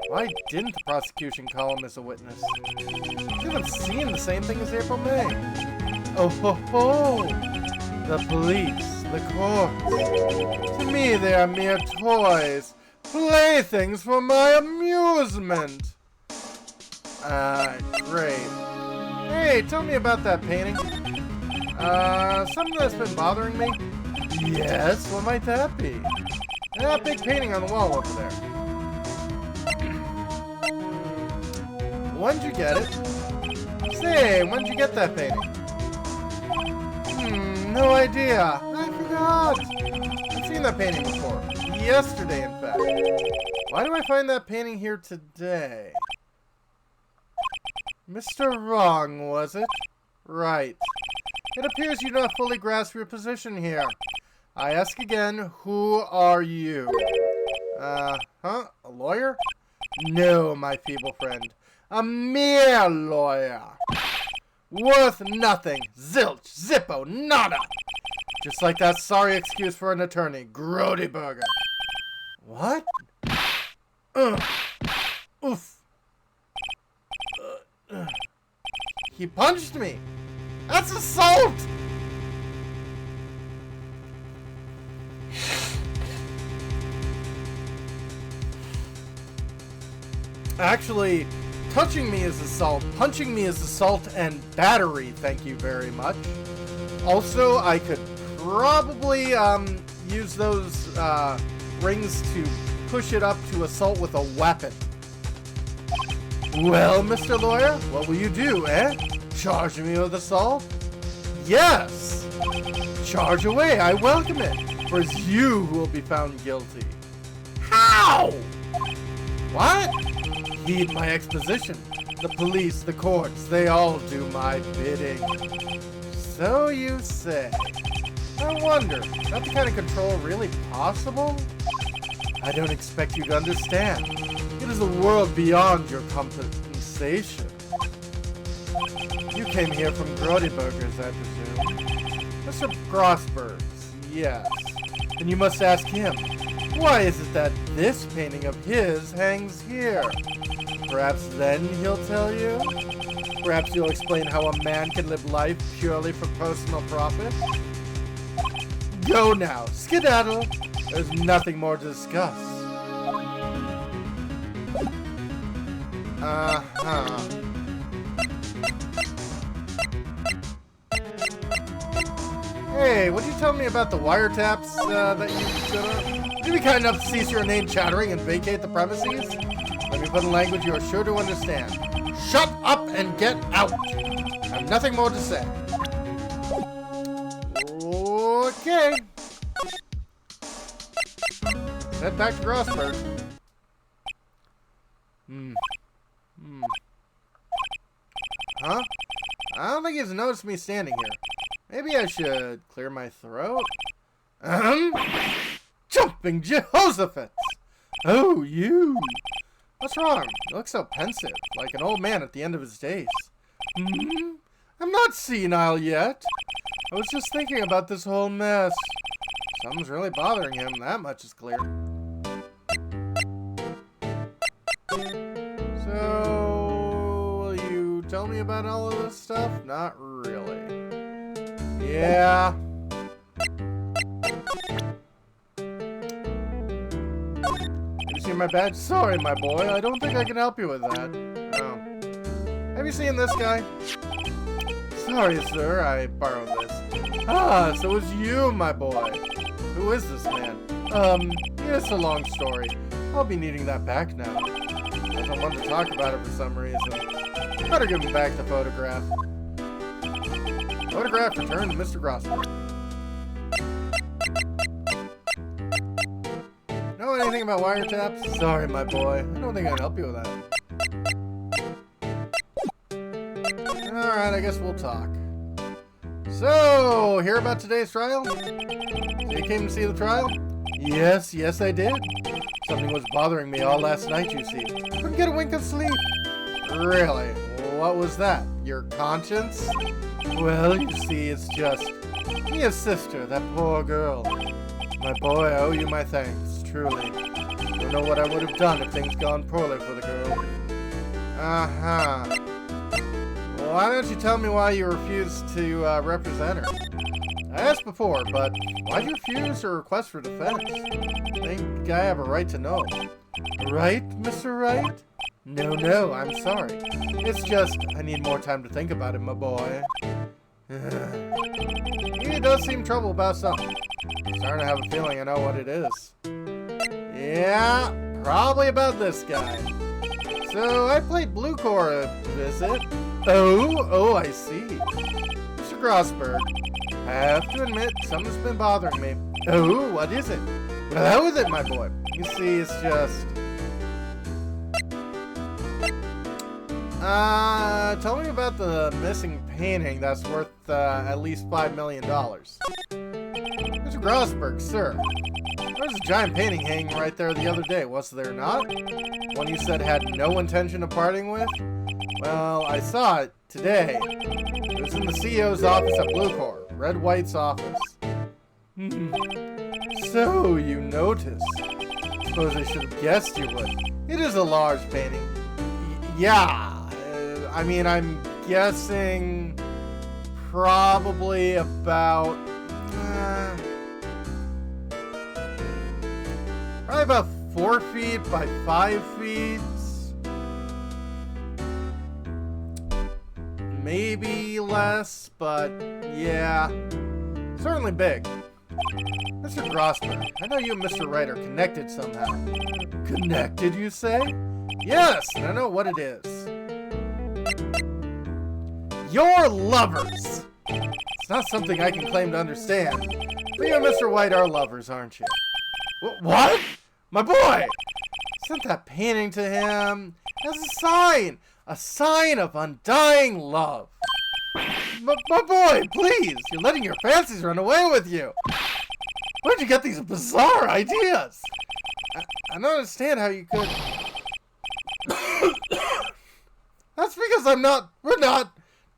Why didn't the prosecution call him as a witness? You haven't seen the same thing as April May. Oh ho ho! The police, the courts. To me, they are mere toys. Playthings for my amusement! Great. Hey, tell me about that painting. Something that's been bothering me? Yes, what might that be? That big painting on the wall over there. When'd you get it? Say, when'd you get that painting? No idea. I forgot. I've seen that painting before. Yesterday, in fact. Why do I find that painting here today? Mr. Wrong, was it? Right. It appears you do not fully grasp your position here. I ask again, who are you? A lawyer? No, my feeble friend. A mere lawyer. Worth nothing. Zilch, zippo, nada. Just like that sorry excuse for an attorney, Grody Burger. What? Oof. He punched me. That's assault! Actually, touching me is assault, punching me is assault, and battery, thank you very much. Also, I could probably use those rings to push it up to assault with a weapon. Well, Mr. Lawyer, what will you do, eh? Charge me with assault? Yes! Charge away, I welcome it, for it's you who will be found guilty. How? What? Heed my exposition. The police, the courts, they all do my bidding. So you say. I wonder, is that the kind of control really possible? I don't expect you to understand. It is a world beyond your compensation. You came here from Grodyburgers, I presume. Mr. Grossberg's, yes. Then you must ask him, why is it that this painting of his hangs here? Perhaps then he'll tell you? Perhaps you'll explain how a man can live life purely for personal profit? Go now, skedaddle. There's nothing more to discuss. Hey, what did you tell me about the wiretaps that you did? Would you be kind enough to cease your inane chattering and vacate the premises? Let me put in language you are sure to understand. Shut up and get out! I have nothing more to say. Okay. Head back to Grossberg. Huh? I don't think he's noticed me standing here. Maybe I should clear my throat? Jumping Jehoshaphat! Oh, you! What's wrong? You look so pensive, like an old man at the end of his days. I'm not senile yet. I was just thinking about this whole mess. Something's really bothering him, that much is clear. So, will you tell me about all of this stuff? Not really. Yeah. Have you seen my badge? Sorry, my boy. I don't think I can help you with that. Oh. Have you seen this guy? Sorry, sir. I borrowed this. Ah, so it's you, my boy. Who is this man? It's a long story. I'll be needing that back now. Doesn't want to talk about it for some reason. Better give him back the photograph. Photograph returned to Mr. Grosser. Know anything about wiretaps? Sorry, my boy. I don't think I can help you with that. Alright, I guess we'll talk. So, hear about today's trial? So you came to see the trial? Yes, I did. Something was bothering me all last night, you see. Couldn't get a wink of sleep. Really? What was that? Your conscience? Well, you see, it's just Mia's sister, that poor girl. My boy, I owe you my thanks, truly. Don't know what I would have done if things gone poorly for the girl. Uh-huh. Well, why don't you tell me why you refused to represent her? I asked before, but why do you refuse her request for defense? I think I have a right to know. Right, Mr. Wright? No, I'm sorry. It's just, I need more time to think about it, my boy. He does seem troubled about something. I'm starting to have a feeling I know what it is. Yeah, probably about this guy. So, I played Blue Core a visit. Oh, I see. Mr. Grossberg, I have to admit, something's been bothering me. Oh, what is it? Well, how is it, my boy? You see, it's just... tell me about the missing painting that's worth, at least $5 million. Mr. Grossberg, sir. There was a giant painting hanging right there the other day, was there not? One you said had no intention of parting with? Well, I saw it today. It was in the CEO's office at Blue Core, Red White's office. So, you noticed. Suppose I should have guessed you would. It is a large painting. Yeah. I mean, I'm guessing probably about... probably about 4 feet by 5 feet. Maybe less, but yeah. Certainly big. Mr. Grossberg, I know you and Mr. Wright are connected somehow. Connected, you say? Yes, and I know what it is. You're lovers! It's not something I can claim to understand. But you and Mr. White are lovers, aren't you? What? My boy! Sent that painting to him as a sign! A sign of undying love. My boy, please! You're letting your fancies run away with you! Where'd you get these bizarre ideas? I don't understand how you could... That's because we're not...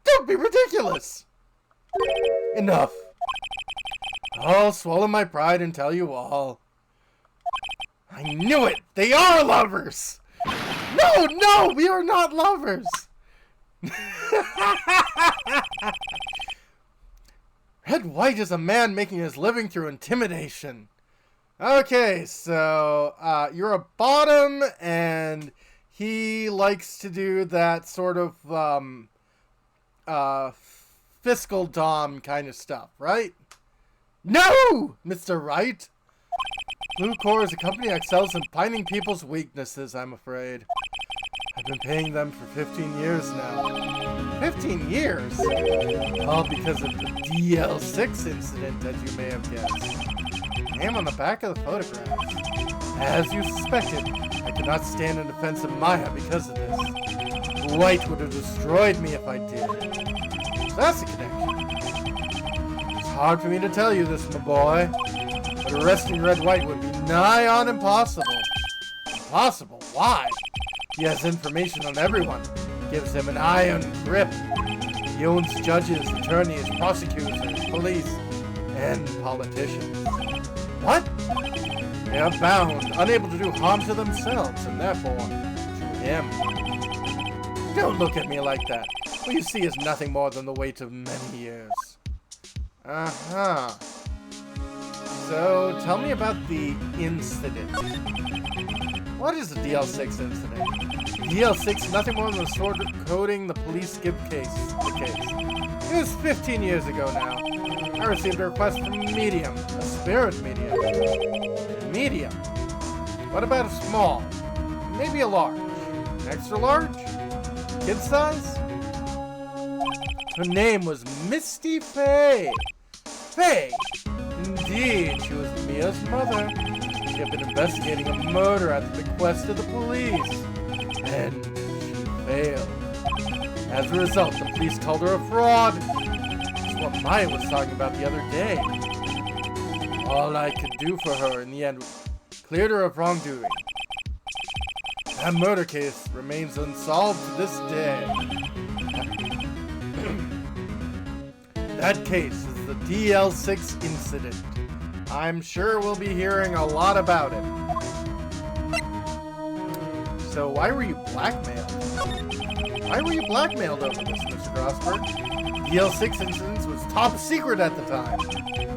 Don't be ridiculous! Enough. I'll swallow my pride and tell you all. I knew it! They are lovers! No, we are not lovers! Red White is a man making his living through intimidation. Okay, so, you're a bottom, and he likes to do that sort of, fiscal dom kind of stuff, right? No, Mr. Wright! Blue Core is a company that excels in finding people's weaknesses, I'm afraid. I've been paying them for 15 years now. 15 years? All because of the DL6 incident, as you may have guessed. Name on the back of the photograph. As you suspected, I could not stand in defense of Maya because of this. White would have destroyed me if I did. So that's the connection. It's hard for me to tell you this, my boy. But arresting Red White would be nigh on impossible. Impossible? Why? He has information on everyone. Gives them an iron grip. He owns judges, attorneys, prosecutors, police, and politicians. What? They are bound, unable to do harm to themselves, and therefore, to him. Don't look at me like that. What you see is nothing more than the weight of many years. Uh-huh. So, tell me about the incident. What is the DL6 incident? DL6 is nothing more than the sword coding the police give the case. It was 15 years ago now. I received a request from a medium, a spirit medium. Medium? What about a small? Maybe a large? Extra large? Kid size? Her name was Misty Faye. Faye! Indeed, she was Mia's mother. She had been investigating a murder at the bequest of the police. And she failed. As a result, the police called her a fraud. That's what Maya was talking about the other day. All I could do for her in the end cleared her of wrongdoing. That murder case remains unsolved to this day. That case is the DL6 incident. I'm sure we'll be hearing a lot about it. So why were you blackmailed? Why were you blackmailed over this, Mr. Grosberg? DL6 incident was top secret at the time.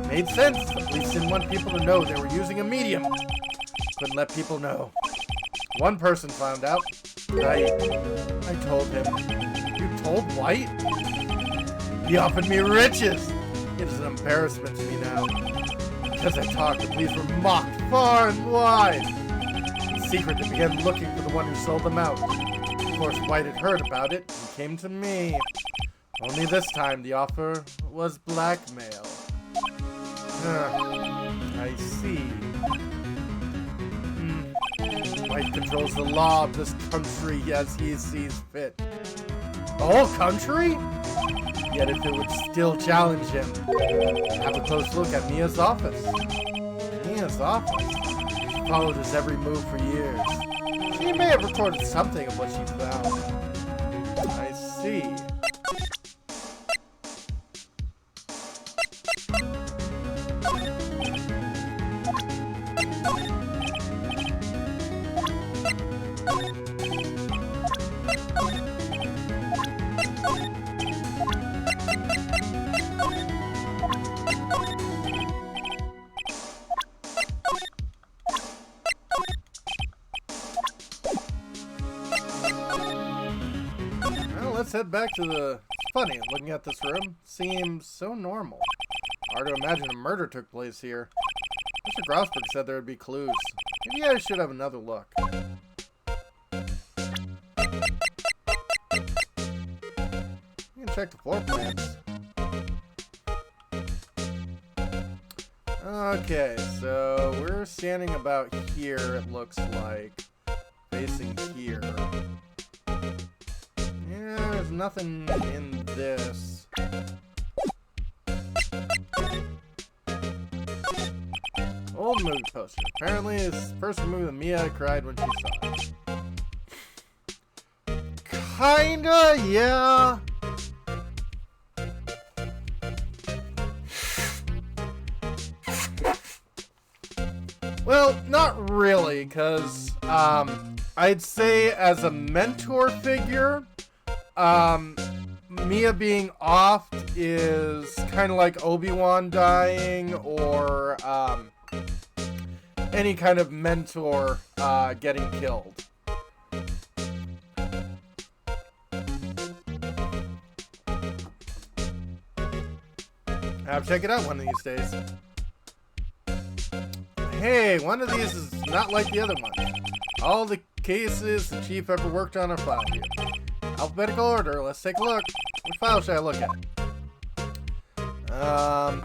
Made sense. The police didn't want people to know they were using a medium. Couldn't let people know. One person found out. I told him. You told White? He offered me riches. It is an embarrassment to me now. Because I talked, the police were mocked far and wide. In secret, they began looking for the one who sold them out. Of course, White had heard about it and came to me. Only this time, the offer was blackmail. I see. White controls the law of this country as he sees fit. The whole country? Yet if it would still challenge him, have a close look at Mia's office. Mia's office? She followed his every move for years. She may have recorded something of what she found. I see. Let's head back to the... It's funny, looking at this room, seems so normal. Hard to imagine a murder took place here. Mr. Grosberg said there would be clues. Maybe I should have another look. You can check the floor plans. Okay, so we're standing about here, it looks like. Facing here. Yeah, there's nothing in this. Old movie poster. Apparently, it's the first movie that Mia cried when she saw it. Kinda, yeah. Well, not really, because, I'd say as a mentor figure, Mia being off is kind of like Obi-Wan dying, or, any kind of mentor, getting killed. I'll check it out one of these days. Hey, one of these is not like the other one. All the cases the chief ever worked on are filed here. Alphabetical order, let's take a look. Which file should I look at?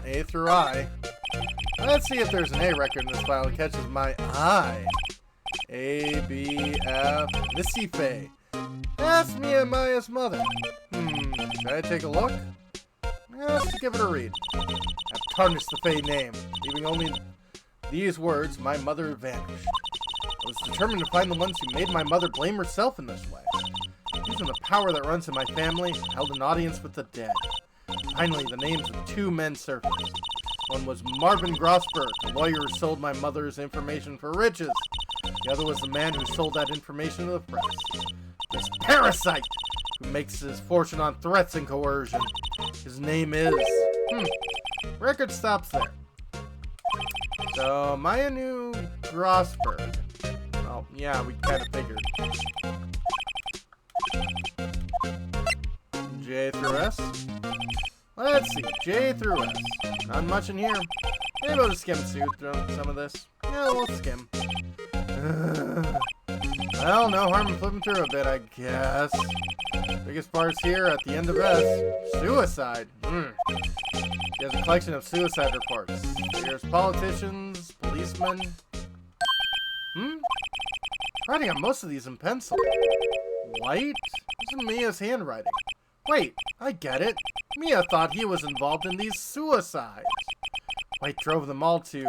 A through I. Let's see if there's an A record in this file that catches my eye. A, B, F, Missy Faye. That's Mia and Maya's mother. Should I take a look? Let's give it a read. I've tarnished the Faye name, leaving only these words, my mother vanished. I was determined to find the ones who made my mother blame herself in this way. Using the power that runs in my family, I held an audience with the dead. Finally, the names of two men surfaced. One was Marvin Grosberg, a lawyer who sold my mother's information for riches. The other was the man who sold that information to the press. This parasite who makes his fortune on threats and coercion. His name is... Record stops there. So, Maya knew Grosberg. Well, yeah, we kind of figured. J through S? Let's see, J through S. Not much in here. Maybe I'll just skim through some of this. Yeah, we'll skim. Well, no harm in flipping through a bit, I guess. Biggest parts here at the end of S. Suicide. He has a collection of suicide reports. Here's politicians, policemen. Writing on most of these in pencil. White? This is Mia's handwriting. Wait, I get it. Mia thought he was involved in these suicides. White drove them all to...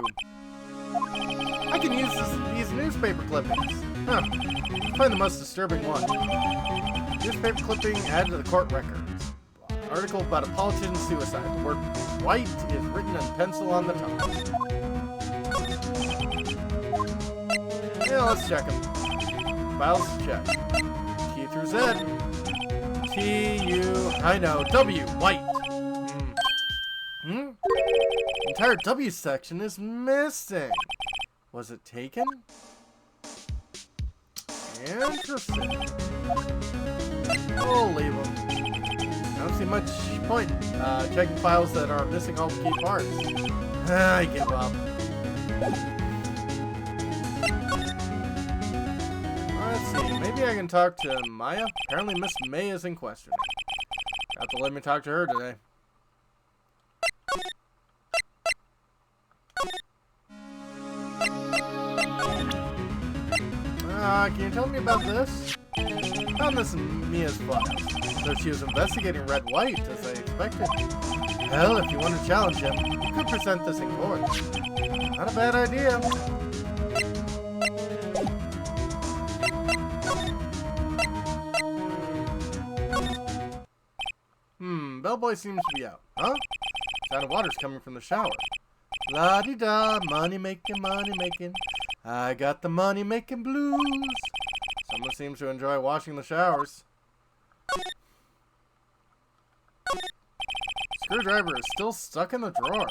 I can use these newspaper clippings. Find the most disturbing one. Newspaper clipping added to the court records. An article about a politician's suicide. The word White is written in pencil on the top. Yeah, let's check them. Files to check. T through Z. T-U... I know. W. White. The entire W section is missing. Was it taken? Interesting. We'll leave them. I don't see much point checking files that are missing all the key parts. I give up. Let's see. Maybe I can talk to Maya. Apparently Miss May is in question. Have to let me talk to her today. Can you tell me about this? Found this in Mia's files. So she was investigating Red White, as I expected. Hell, if you want to challenge him, you could present this in court. Not a bad idea. Bellboy seems to be out. Huh? Sound of water's coming from the shower. La-di-da, money making, money making. I got the money making blues. Someone seems to enjoy washing the showers. Screwdriver is still stuck in the drawer.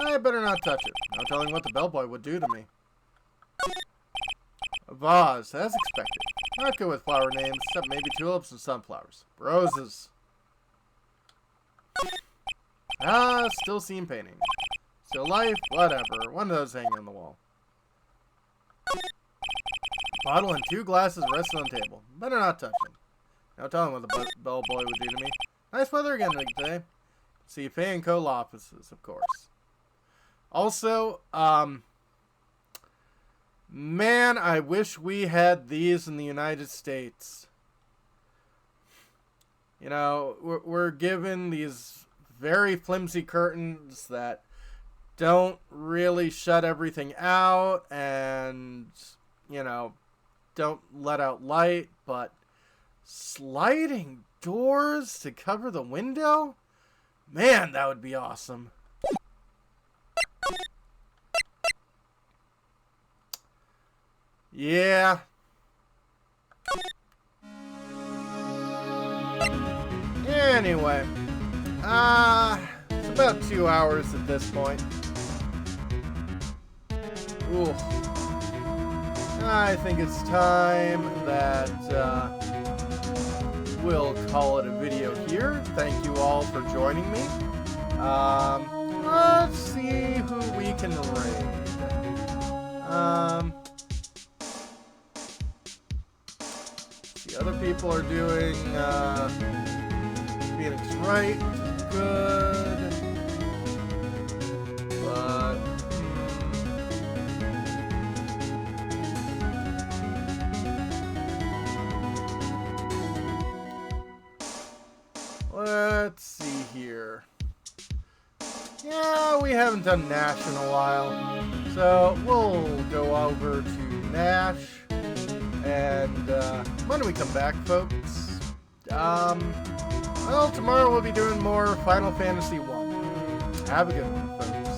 I better not touch it. No telling what the bellboy would do to me. A vase, as expected. Not good with flower names, except maybe tulips and sunflowers. Roses. Still seeing painting. Still life, whatever. One of those hanging on the wall. Bottle and 2 glasses resting on the table. Better not touch them. No telling what the bellboy would do to me. Nice weather again today. See Pay and Co. law offices, of course. Also, man, I wish we had these in the United States. You know, we're given these very flimsy curtains that don't really shut everything out and, you know, don't let out light, but sliding doors to cover the window? Man, that would be awesome. Yeah. Anyway. It's about 2 hours at this point. Ooh. I think it's time that we'll call it a video here. Thank you all for joining me. Let's see who we can raid. The other people are doing Phoenix Wright, which is good. But let's see here. Yeah, we haven't done Nash in a while. So we'll go over to Nash. And when do we come back, folks? Well, tomorrow we'll be doing more Final Fantasy 1. Have a good one, folks.